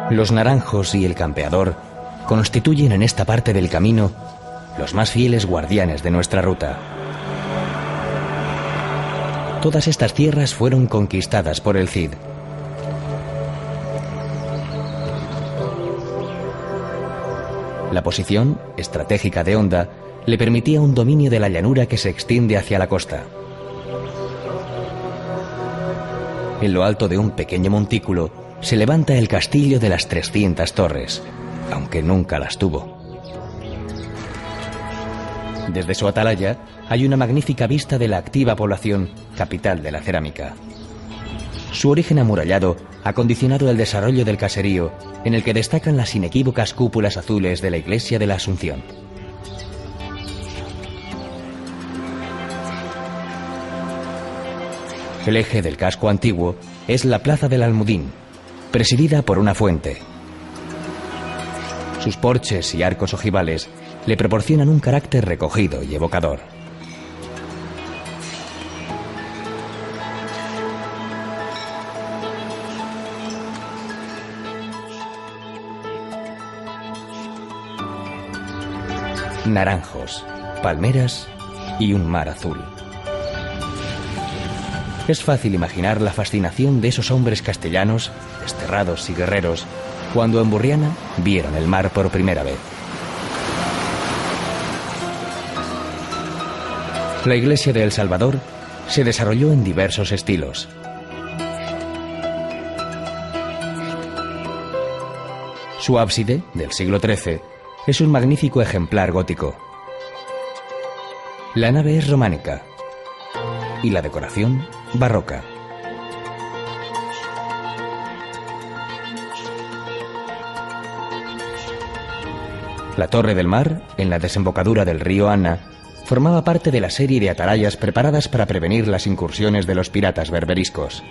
Los naranjos y el campeador constituyen en esta parte del camino los más fieles guardianes de nuestra ruta. Todas estas tierras fueron conquistadas por el Cid. La posición estratégica de Honda le permitía un dominio de la llanura que se extiende hacia la costa. En lo alto de un pequeño montículo se levanta el castillo de las 300 torres, aunque nunca las tuvo. Desde su atalaya hay una magnífica vista de la activa población, capital de la cerámica. Su origen amurallado ha condicionado el desarrollo del caserío, en el que destacan las inequívocas cúpulas azules de la iglesia de la Asunción. El eje del casco antiguo es la Plaza del Almudín, presidida por una fuente. Sus porches y arcos ojivales le proporcionan un carácter recogido y evocador. Naranjos, palmeras y un mar azul. Es fácil imaginar la fascinación de esos hombres castellanos, desterrados y guerreros, cuando en Burriana vieron el mar por primera vez. La iglesia de El Salvador se desarrolló en diversos estilos. Su ábside, del siglo XIII, es un magnífico ejemplar gótico. La nave es románica y la decoración barroca. La Torre del Mar, en la desembocadura del río Anna, formaba parte de la serie de atalayas preparadas para prevenir las incursiones de los piratas berberiscos.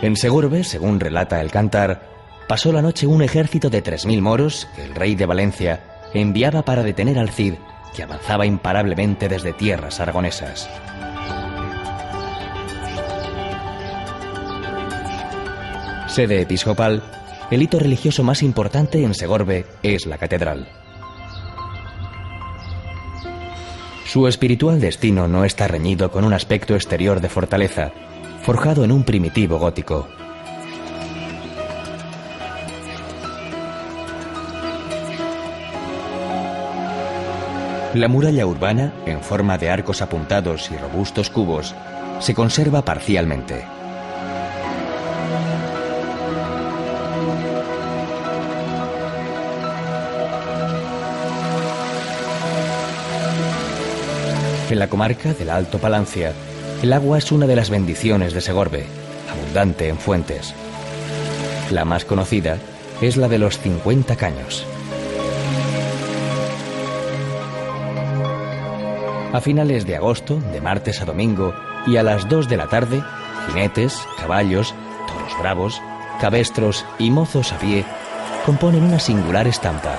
En Segorbe, según relata el Cantar, pasó la noche un ejército de 3000 moros que el rey de Valencia enviaba para detener al Cid, que avanzaba imparablemente desde tierras aragonesas. Sede episcopal, el hito religioso más importante en Segorbe es la catedral. Su espiritual destino no está reñido con un aspecto exterior de fortaleza, forjado en un primitivo gótico. La muralla urbana, en forma de arcos apuntados y robustos cubos, se conserva parcialmente. En la comarca del Alto Palancia, el agua es una de las bendiciones de Segorbe, abundante en fuentes. La más conocida es la de los 50 caños. A finales de agosto, de martes a domingo, y a las 2 de la tarde, jinetes, caballos, toros bravos, cabestros y mozos a pie componen una singular estampa.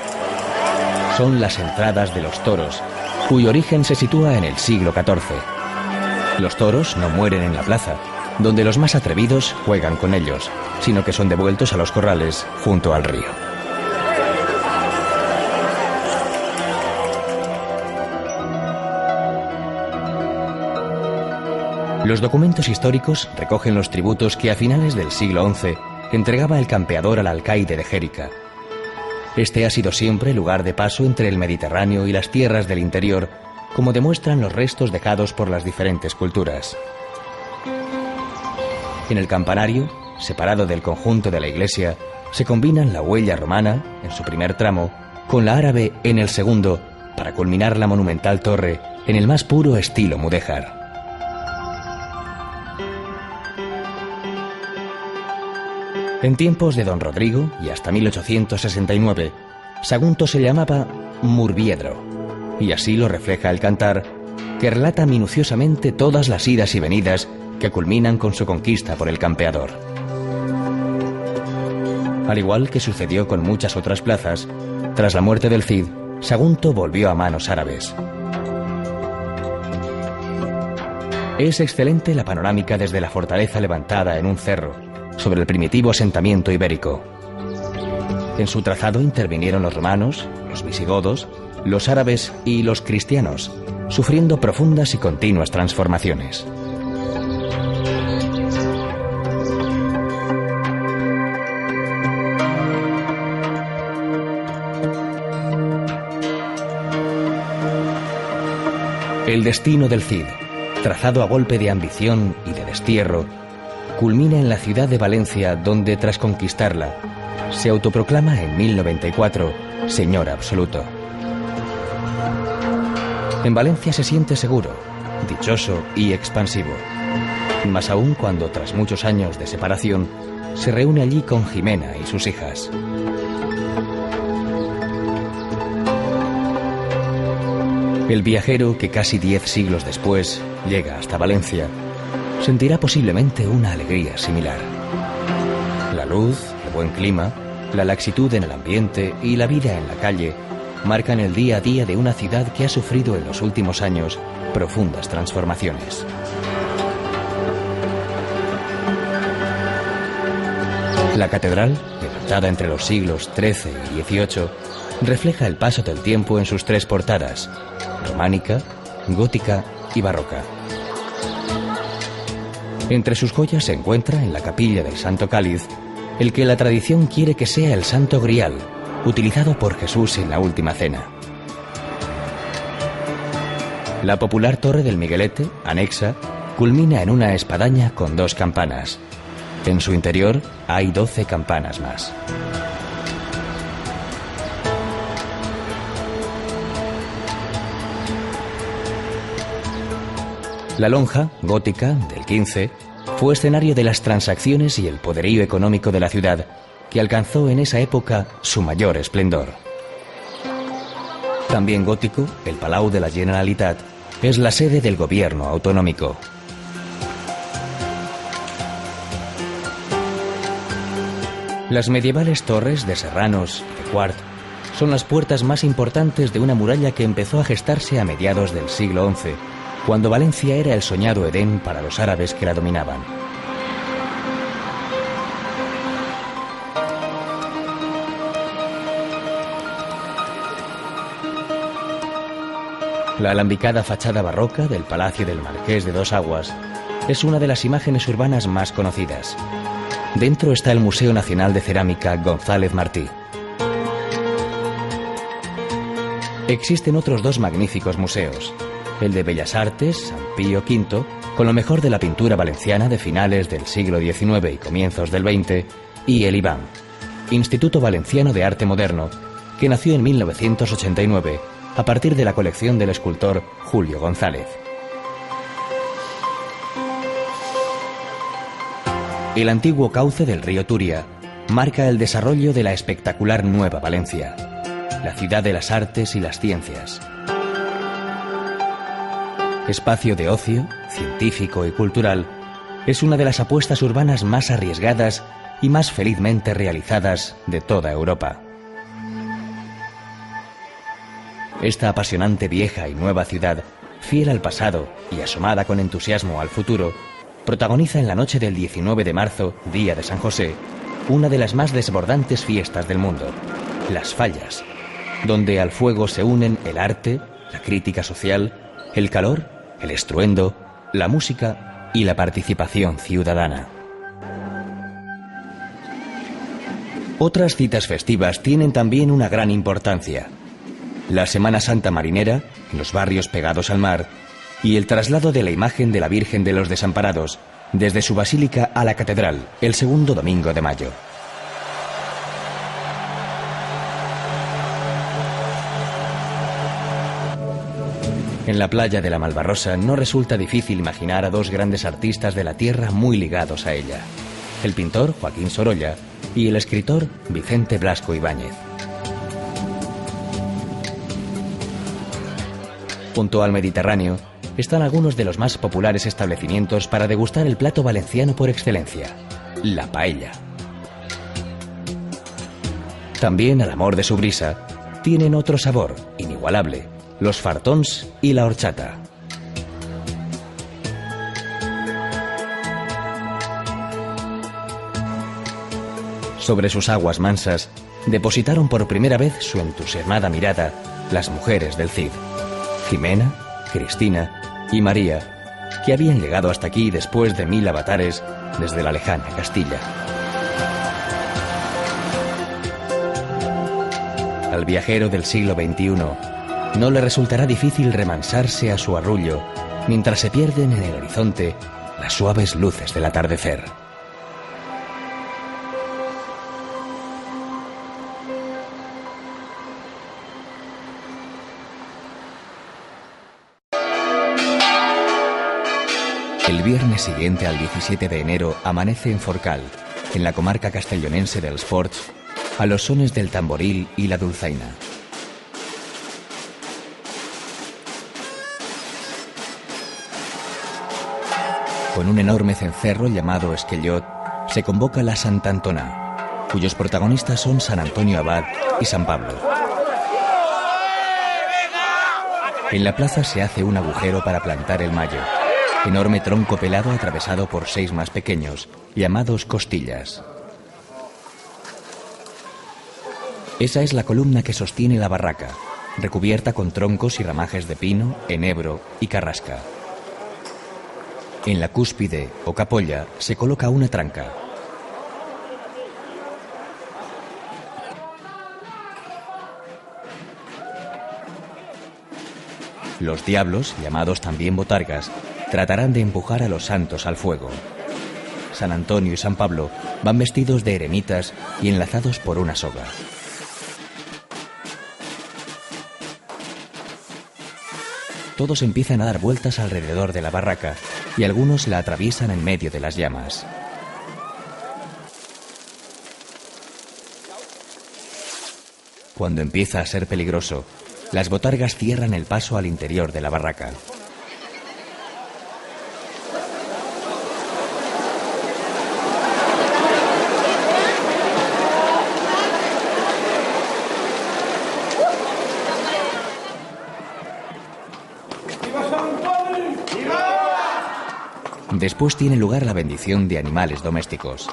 Son las entradas de los toros, cuyo origen se sitúa en el siglo XIV. Los toros no mueren en la plaza, donde los más atrevidos juegan con ellos, sino que son devueltos a los corrales junto al río. Los documentos históricos recogen los tributos que a finales del siglo XI entregaba el campeador al alcaide de Jérica. Este ha sido siempre lugar de paso entre el Mediterráneo y las tierras del interior, como demuestran los restos dejados por las diferentes culturas. En el campanario, separado del conjunto de la iglesia, se combinan la huella romana, en su primer tramo, con la árabe en el segundo, para culminar la monumental torre en el más puro estilo mudéjar. En tiempos de don Rodrigo y hasta 1869, Sagunto se llamaba Murviedro, y así lo refleja el cantar, que relata minuciosamente todas las idas y venidas que culminan con su conquista por el campeador. Al igual que sucedió con muchas otras plazas, tras la muerte del Cid, Sagunto volvió a manos árabes. Es excelente la panorámica desde la fortaleza levantada en un cerro, sobre el primitivo asentamiento ibérico. En su trazado intervinieron los romanos, los visigodos, los árabes y los cristianos, sufriendo profundas y continuas transformaciones. El destino del Cid, trazado a golpe de ambición y de destierro, culmina en la ciudad de Valencia, donde tras conquistarla, se autoproclama en 1094 señor absoluto. En Valencia se siente seguro, dichoso y expansivo, más aún cuando tras muchos años de separación se reúne allí con Jimena y sus hijas. El viajero que casi 10 siglos después llega hasta Valencia sentirá posiblemente una alegría similar. La luz, el buen clima, la laxitud en el ambiente y la vida en la calle marcan el día a día de una ciudad que ha sufrido en los últimos años profundas transformaciones. La catedral, levantada entre los siglos XIII y XVIII, refleja el paso del tiempo en sus tres portadas: románica, gótica y barroca. Entre sus joyas se encuentra, en la capilla del Santo Cáliz, el que la tradición quiere que sea el Santo Grial, utilizado por Jesús en la Última Cena. La popular Torre del Miguelete, anexa, culmina en una espadaña con 2 campanas. En su interior hay 12 campanas más. La lonja, gótica, del XV, fue escenario de las transacciones y el poderío económico de la ciudad, que alcanzó en esa época su mayor esplendor. También gótico, el Palau de la Generalitat es la sede del gobierno autonómico. Las medievales torres de Serranos y de Quart son las puertas más importantes de una muralla que empezó a gestarse a mediados del siglo XI, cuando Valencia era el soñado Edén para los árabes que la dominaban. La alambicada fachada barroca del Palacio del Marqués de Dos Aguas es una de las imágenes urbanas más conocidas. Dentro está el Museo Nacional de Cerámica González Martí. Existen otros 2 magníficos museos: el de Bellas Artes, San Pío V, con lo mejor de la pintura valenciana de finales del siglo XIX y comienzos del XX, y el IVAM, Instituto Valenciano de Arte Moderno, que nació en 1989 a partir de la colección del escultor Julio González. El antiguo cauce del río Turia marca el desarrollo de la espectacular Nueva Valencia, la ciudad de las artes y las ciencias. Espacio de ocio, científico y cultural, es una de las apuestas urbanas más arriesgadas y más felizmente realizadas de toda Europa. Esta apasionante vieja y nueva ciudad, fiel al pasado y asomada con entusiasmo al futuro, protagoniza en la noche del 19 de marzo, día de San José, una de las más desbordantes fiestas del mundo, las fallas, donde al fuego se unen el arte, la crítica social, el calor, el estruendo, la música y la participación ciudadana. Otras citas festivas tienen también una gran importancia. La Semana Santa marinera, en los barrios pegados al mar, y el traslado de la imagen de la Virgen de los Desamparados desde su basílica a la catedral el segundo domingo de mayo. En la playa de la Malvarrosa no resulta difícil imaginar a dos grandes artistas de la tierra muy ligados a ella: el pintor Joaquín Sorolla y el escritor Vicente Blasco Ibáñez. Junto al Mediterráneo están algunos de los más populares establecimientos para degustar el plato valenciano por excelencia, la paella. También, al amor de su brisa, tienen otro sabor inigualable: los fartons y la horchata. Sobre sus aguas mansas depositaron por primera vez su entusiasmada mirada las mujeres del Cid: Jimena, Cristina y María, que habían llegado hasta aquí después de 1000 avatares desde la lejana Castilla. Al viajero del siglo XXI no le resultará difícil remansarse a su arrullo mientras se pierden en el horizonte las suaves luces del atardecer. El viernes siguiente al 17 de enero amanece en Forcal, en la comarca castellonense dels Ports, a los sones del tamboril y la dulzaina. Con un enorme cencerro llamado Esquellot, se convoca la Santa Antona, cuyos protagonistas son San Antonio Abad y San Pablo. En la plaza se hace un agujero para plantar el mayo, enorme tronco pelado atravesado por 6 más pequeños, llamados costillas. Esa es la columna que sostiene la barraca, recubierta con troncos y ramajes de pino, enebro y carrasca. En la cúspide o capolla se coloca una tranca. Los diablos, llamados también botargas, tratarán de empujar a los santos al fuego. San Antonio y San Pablo van vestidos de eremitas y enlazados por una soga. Todos empiezan a dar vueltas alrededor de la barraca y algunos la atraviesan en medio de las llamas. Cuando empieza a ser peligroso, las botargas cierran el paso al interior de la barraca. Después tiene lugar la bendición de animales domésticos.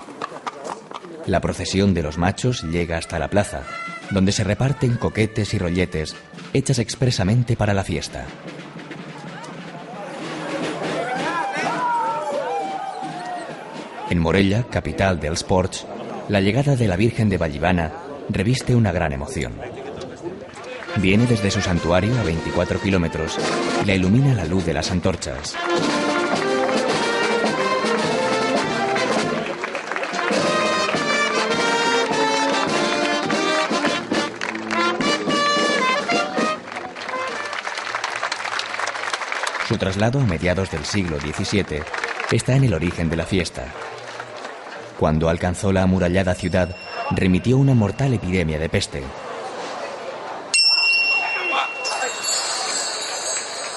La procesión de los machos llega hasta la plaza, donde se reparten coquetes y rolletes hechas expresamente para la fiesta. En Morella, capital dels Ports, la llegada de la Virgen de Vallivana reviste una gran emoción. Viene desde su santuario a 24 kilómetros y la ilumina la luz de las antorchas. Su traslado a mediados del siglo XVII está en el origen de la fiesta. Cuando alcanzó la amurallada ciudad, remitió una mortal epidemia de peste.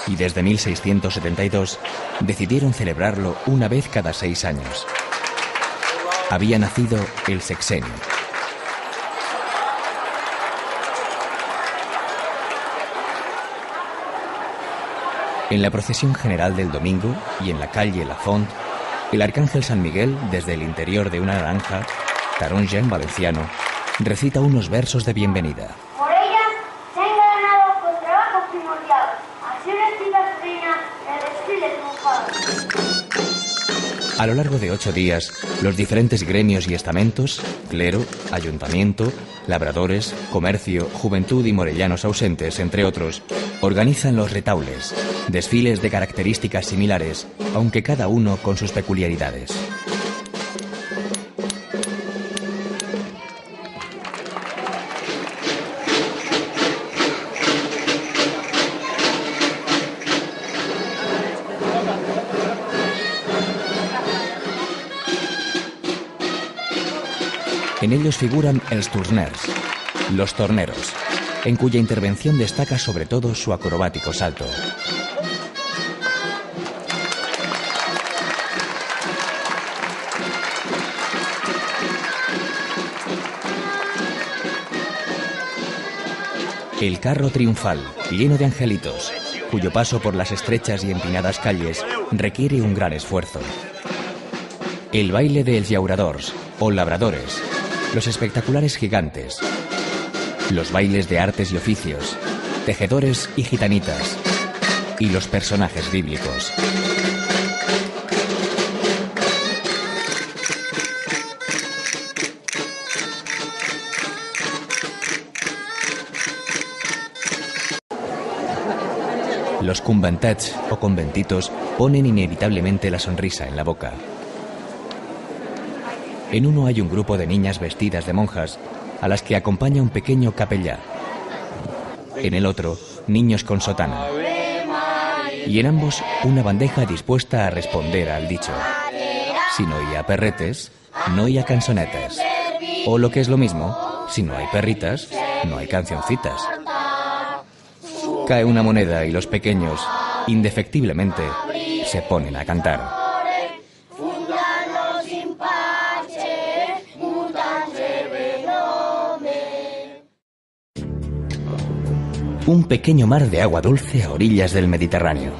y desde 1672 decidieron celebrarlo una vez cada 6 años. Había nacido el sexenio. En la procesión general del domingo y en la calle La Font, el arcángel San Miguel, desde el interior de una naranja, taronja en valenciano, recita unos versos de bienvenida. Por ella se ha engalanado con trabajo primordial, así vestida su reina en el desfile triunfal. A lo largo de 8 días, los diferentes gremios y estamentos, clero, ayuntamiento, labradores, comercio, juventud y morellanos ausentes, entre otros, organizan los retaules, desfiles de características similares, aunque cada uno con sus peculiaridades. En ellos figuran els torners, los torneros, en cuya intervención destaca sobre todo su acrobático salto. El carro triunfal, lleno de angelitos, cuyo paso por las estrechas y empinadas calles requiere un gran esfuerzo. El baile de els llauradors, o labradores, los espectaculares gigantes, los bailes de artes y oficios, tejedores y gitanitas, y los personajes bíblicos. Los conventats o conventitos ponen inevitablemente la sonrisa en la boca. En uno hay un grupo de niñas vestidas de monjas, a las que acompaña un pequeño capellá. En el otro, niños con sotana. Y en ambos, una bandeja dispuesta a responder al dicho: si no hi ha perretes, no hi ha canzonetes. O lo que es lo mismo, si no hay perritas, no hay cancioncitas. Cae una moneda y los pequeños, indefectiblemente, se ponen a cantar. Un pequeño mar de agua dulce a orillas del Mediterráneo.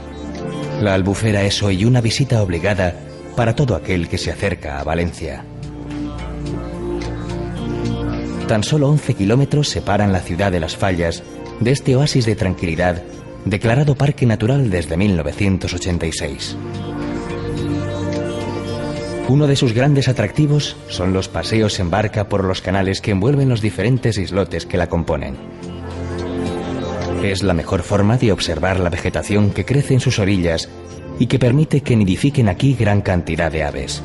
La Albufera es hoy una visita obligada para todo aquel que se acerca a Valencia. Tan solo 11 kilómetros separan la ciudad de Las Fallas de este oasis de tranquilidad, declarado Parque Natural desde 1986. Uno de sus grandes atractivos son los paseos en barca por los canales que envuelven los diferentes islotes que la componen. Es la mejor forma de observar la vegetación que crece en sus orillas y que permite que nidifiquen aquí gran cantidad de aves.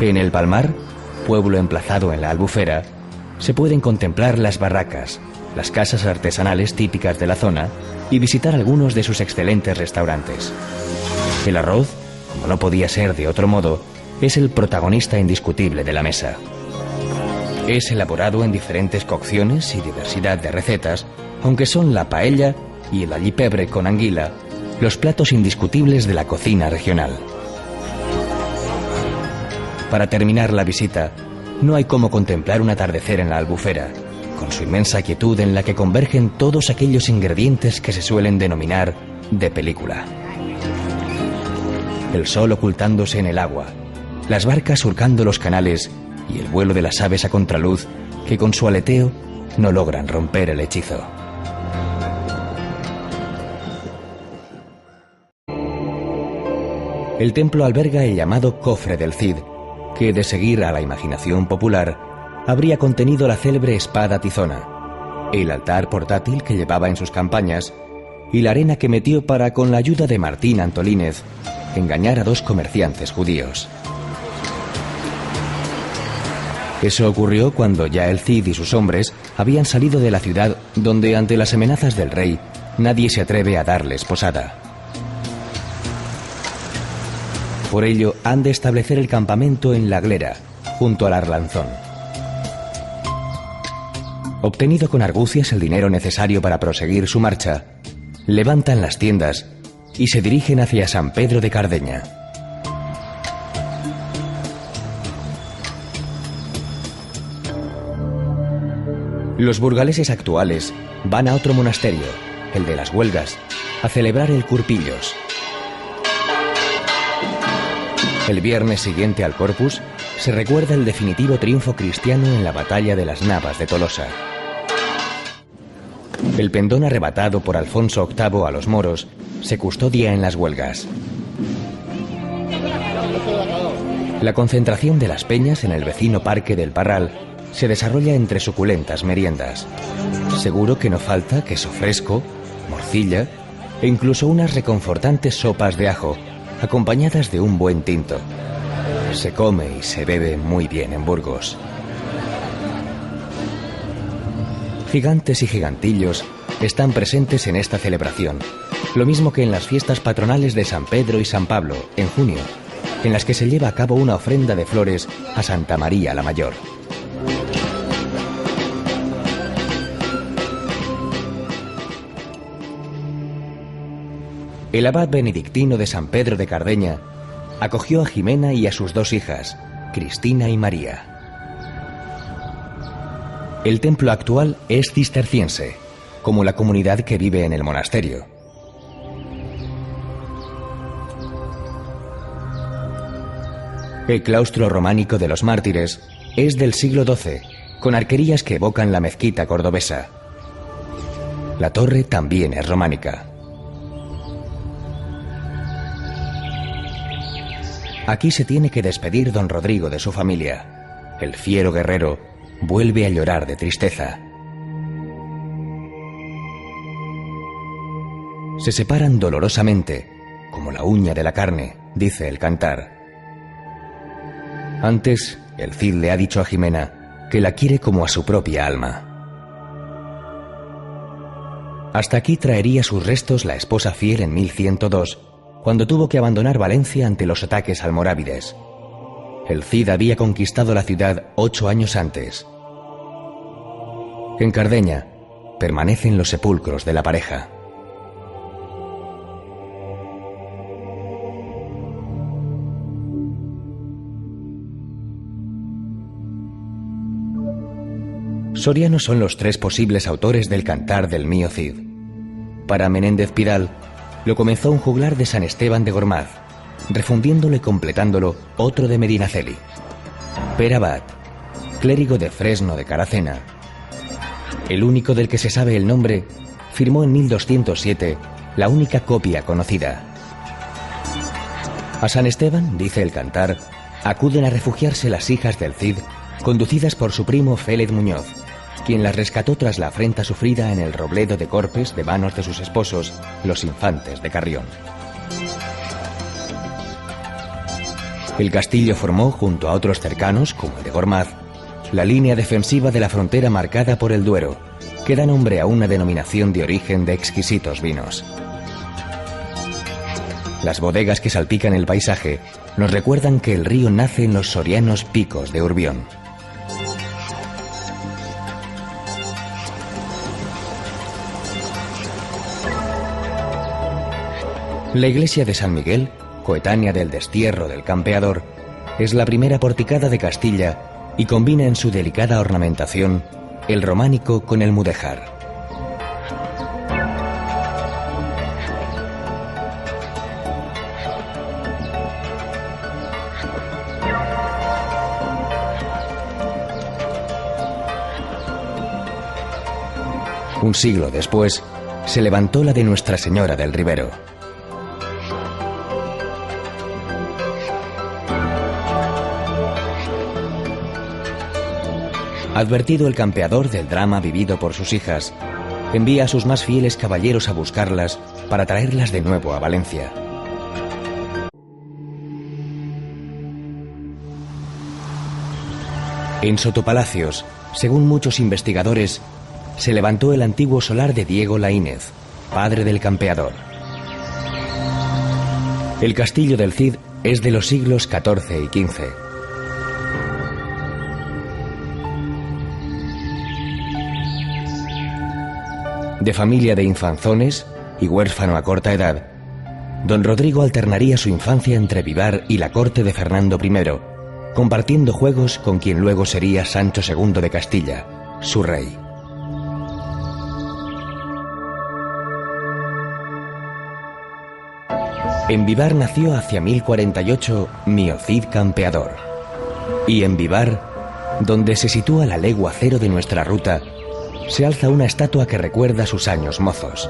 En el Palmar, pueblo emplazado en la Albufera, se pueden contemplar las barracas, las casas artesanales típicas de la zona y visitar algunos de sus excelentes restaurantes. El arroz, como no podía ser de otro modo, es el protagonista indiscutible de la mesa. Es elaborado en diferentes cocciones y diversidad de recetas, aunque son la paella y el allipebre con anguila los platos indiscutibles de la cocina regional. Para terminar la visita, no hay como contemplar un atardecer en la Albufera, con su inmensa quietud en la que convergen todos aquellos ingredientes que se suelen denominar de película. El sol ocultándose en el agua, las barcas surcando los canales y el vuelo de las aves a contraluz que con su aleteo no logran romper el hechizo. El templo alberga el llamado Cofre del Cid, que, de seguir a la imaginación popular, habría contenido la célebre espada tizona, el altar portátil que llevaba en sus campañas y la arena que metió para, con la ayuda de Martín Antolínez, engañar a 2 comerciantes judíos. Eso ocurrió cuando ya el Cid y sus hombres habían salido de la ciudad, donde, ante las amenazas del rey, nadie se atreve a darles posada. Por ello, han de establecer el campamento en La Glera, junto al Arlanzón. Obtenido con argucias el dinero necesario para proseguir su marcha, levantan las tiendas y se dirigen hacia San Pedro de Cardeña. Los burgaleses actuales van a otro monasterio, el de las Huelgas, a celebrar el Curpillos. El viernes siguiente al Corpus se recuerda el definitivo triunfo cristiano en la batalla de las Navas de Tolosa. El pendón arrebatado por Alfonso VIII a los moros se custodia en las Huelgas. La concentración de las peñas en el vecino Parque del Parral se desarrolla entre suculentas meriendas. Seguro que no falta queso fresco, morcilla e incluso unas reconfortantes sopas de ajo, acompañadas de un buen tinto. Se come y se bebe muy bien en Burgos. Gigantes y gigantillos están presentes en esta celebración, lo mismo que en las fiestas patronales de San Pedro y San Pablo, en junio, en las que se lleva a cabo una ofrenda de flores a Santa María la Mayor. El abad benedictino de San Pedro de Cardeña acogió a Jimena y a sus dos hijas, Cristina y María. El templo actual es cisterciense, como la comunidad que vive en el monasterio. El claustro románico de los mártires es del siglo XII, con arquerías que evocan la mezquita cordobesa. La torre también es románica. Aquí se tiene que despedir don Rodrigo de su familia. El fiero guerrero vuelve a llorar de tristeza. Se separan dolorosamente, como la uña de la carne, dice el cantar. Antes, el Cid le ha dicho a Jimena que la quiere como a su propia alma. Hasta aquí traería sus restos la esposa fiel en 1102, cuando tuvo que abandonar Valencia ante los ataques almorávides. El Cid había conquistado la ciudad 8 años antes. En Cardeña permanecen los sepulcros de la pareja. Sorianos son los 3 posibles autores del cantar del mío Cid. Para Menéndez Pidal, lo comenzó un juglar de San Esteban de Gormaz, refundiéndolo y completándolo otro de Medinaceli. Per Abad, clérigo de Fresno de Caracena, el único del que se sabe el nombre, firmó en 1207 la única copia conocida. A San Esteban, dice el cantar, acuden a refugiarse las hijas del Cid, conducidas por su primo Félez Muñoz, quien las rescató tras la afrenta sufrida en el Robledo de Corpes de manos de sus esposos, los infantes de Carrión. El castillo formó, junto a otros cercanos, como el de Gormaz, la línea defensiva de la frontera marcada por el Duero, que da nombre a una denominación de origen de exquisitos vinos. Las bodegas que salpican el paisaje nos recuerdan que el río nace en los sorianos picos de Urbión. La iglesia de San Miguel, coetánea del destierro del Campeador, es la primera porticada de Castilla y combina en su delicada ornamentación el románico con el mudéjar. Un siglo después, se levantó la de Nuestra Señora del Ribero. Advertido el Campeador del drama vivido por sus hijas, envía a sus más fieles caballeros a buscarlas para traerlas de nuevo a Valencia. En Sotopalacios, según muchos investigadores, se levantó el antiguo solar de Diego Laínez, padre del Campeador. El castillo del Cid es de los siglos XIV y XV. De familia de infanzones y huérfano a corta edad, don Rodrigo alternaría su infancia entre Vivar y la corte de Fernando I, compartiendo juegos con quien luego sería Sancho II de Castilla, su rey. En Vivar nació hacia 1048 Mío Cid Campeador. Y en Vivar, donde se sitúa la legua cero de nuestra ruta, se alza una estatua que recuerda sus años mozos.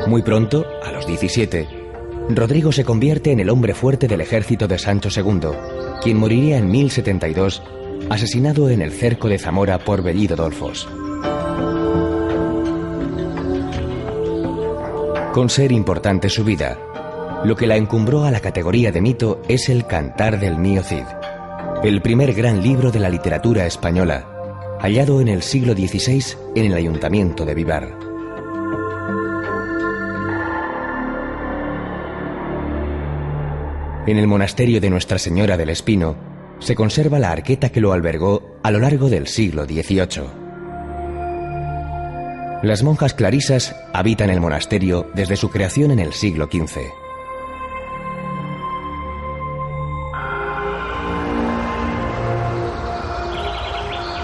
Muy pronto, a los 17, Rodrigo se convierte en el hombre fuerte del ejército de Sancho II, quien moriría en 1072, asesinado en el cerco de Zamora por Bellido Dolfos. Con ser importante su vida, lo que la encumbró a la categoría de mito es el Cantar del Mío Cid, el primer gran libro de la literatura española, hallado en el siglo XVI en el ayuntamiento de Vivar. En el monasterio de Nuestra Señora del Espino se conserva la arqueta que lo albergó a lo largo del siglo XVIII. Las monjas clarisas habitan el monasterio desde su creación en el siglo XV.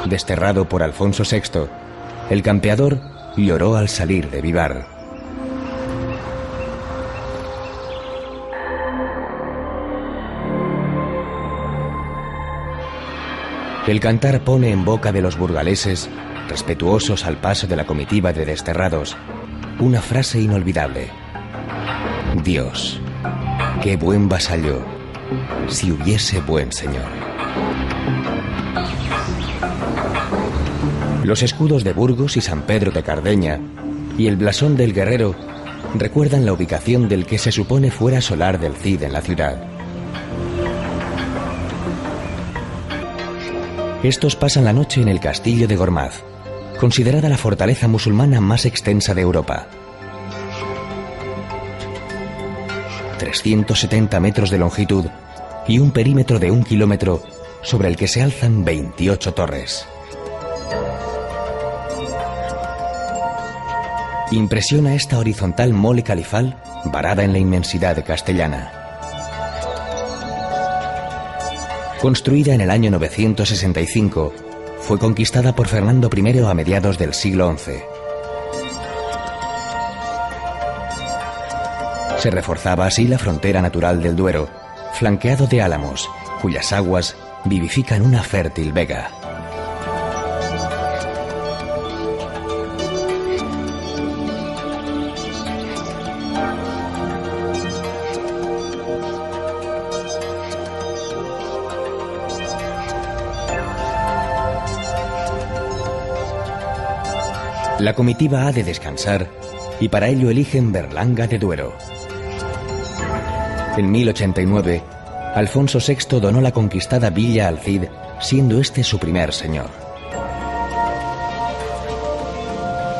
Desterrado por Alfonso VI, el campeador lloró al salir de Vivar. El cantar pone en boca de los burgaleses, respetuosos al paso de la comitiva de desterrados, una frase inolvidable: Dios, qué buen vasallo, si hubiese buen señor. Los escudos de Burgos y San Pedro de Cardeña y el blasón del guerrero recuerdan la ubicación del que se supone fuera solar del Cid en la ciudad. Estos pasan la noche en el castillo de Gormaz, considerada la fortaleza musulmana más extensa de Europa. 370 metros de longitud y un perímetro de 1 kilómetro sobre el que se alzan 28 torres. Impresiona esta horizontal mole califal varada en la inmensidad castellana. Construida en el año 965, fue conquistada por Fernando I a mediados del siglo XI. Se reforzaba así la frontera natural del Duero, flanqueado de álamos, cuyas aguas vivifican una fértil vega. La comitiva ha de descansar y para ello eligen Berlanga de Duero. En 1089, Alfonso VI donó la conquistada villa al Cid, siendo este su primer señor.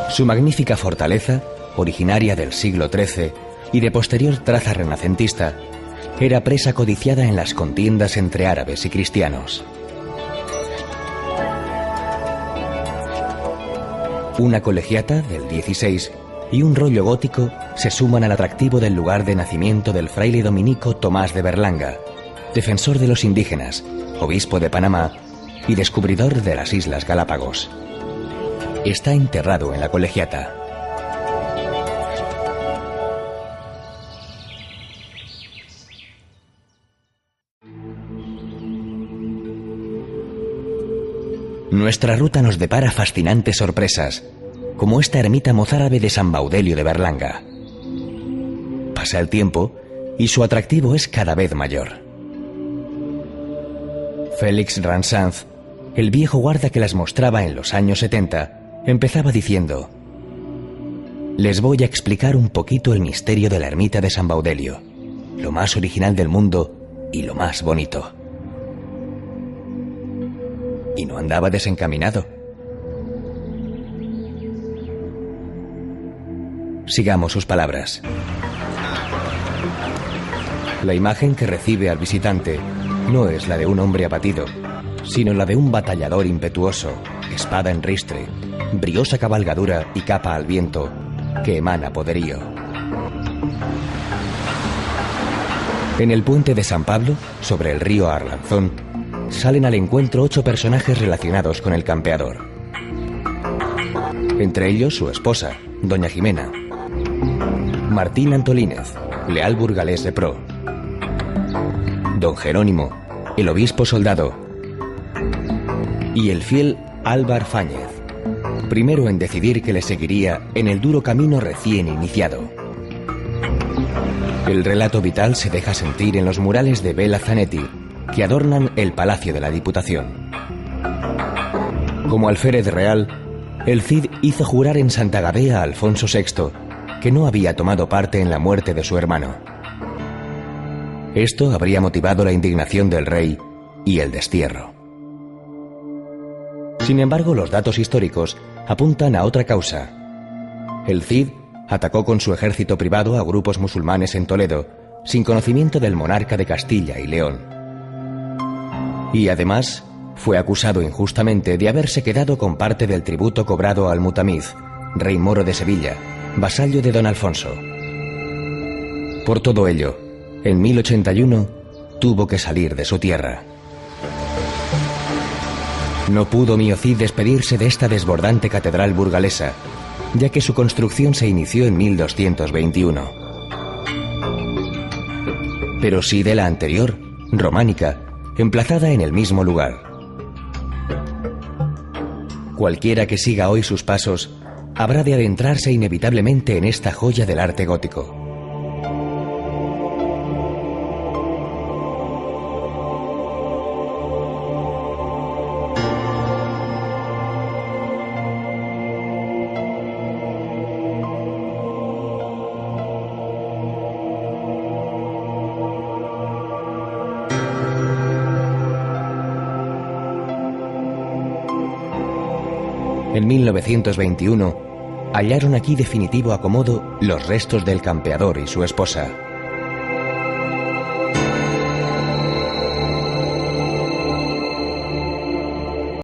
Su magnífica fortaleza, originaria del siglo XIII y de posterior traza renacentista, era presa codiciada en las contiendas entre árabes y cristianos. Una colegiata del XVI y un rollo gótico se suman al atractivo del lugar de nacimiento del fraile dominico Tomás de Berlanga, defensor de los indígenas, obispo de Panamá y descubridor de las Islas Galápagos. Está enterrado en la colegiata. Nuestra ruta nos depara fascinantes sorpresas, como esta ermita mozárabe de San Baudelio de Berlanga. Pasa el tiempo y su atractivo es cada vez mayor. Félix Ransanz, el viejo guarda que las mostraba en los años 70, empezaba diciendo: les voy a explicar un poquito el misterio de la ermita de San Baudelio, lo más original del mundo y lo más bonito. Y no andaba desencaminado. Sigamos sus palabras. La imagen que recibe al visitante no es la de un hombre abatido, sino la de un batallador impetuoso, espada en ristre, briosa cabalgadura y capa al viento, que emana poderío. En el puente de San Pablo, sobre el río Arlanzón, salen al encuentro 8 personajes relacionados con el campeador. Entre ellos su esposa, doña Jimena, Martín Antolínez, leal burgalés de pro, don Jerónimo, el obispo soldado, y el fiel Álvar Fáñez, primero en decidir que le seguiría en el duro camino recién iniciado. El relato vital se deja sentir en los murales de Bela Zanetti, que adornan el Palacio de la Diputación. Como alférez real, el Cid hizo jurar en Santa Gadea a Alfonso VI que no había tomado parte en la muerte de su hermano. Esto habría motivado la indignación del rey y el destierro. Sin embargo, los datos históricos apuntan a otra causa. El Cid atacó con su ejército privado a grupos musulmanes en Toledo, sin conocimiento del monarca de Castilla y León. Y además, fue acusado injustamente de haberse quedado con parte del tributo cobrado al Mutamiz, rey moro de Sevilla, vasallo de don Alfonso. Por todo ello, en 1081 tuvo que salir de su tierra. No pudo Mío Cid despedirse de esta desbordante catedral burgalesa, ya que su construcción se inició en 1221. Pero sí de la anterior, románica, emplazada en el mismo lugar. Cualquiera que siga hoy sus pasos habrá de adentrarse inevitablemente en esta joya del arte gótico. En 1921, hallaron aquí definitivo acomodo los restos del campeador y su esposa.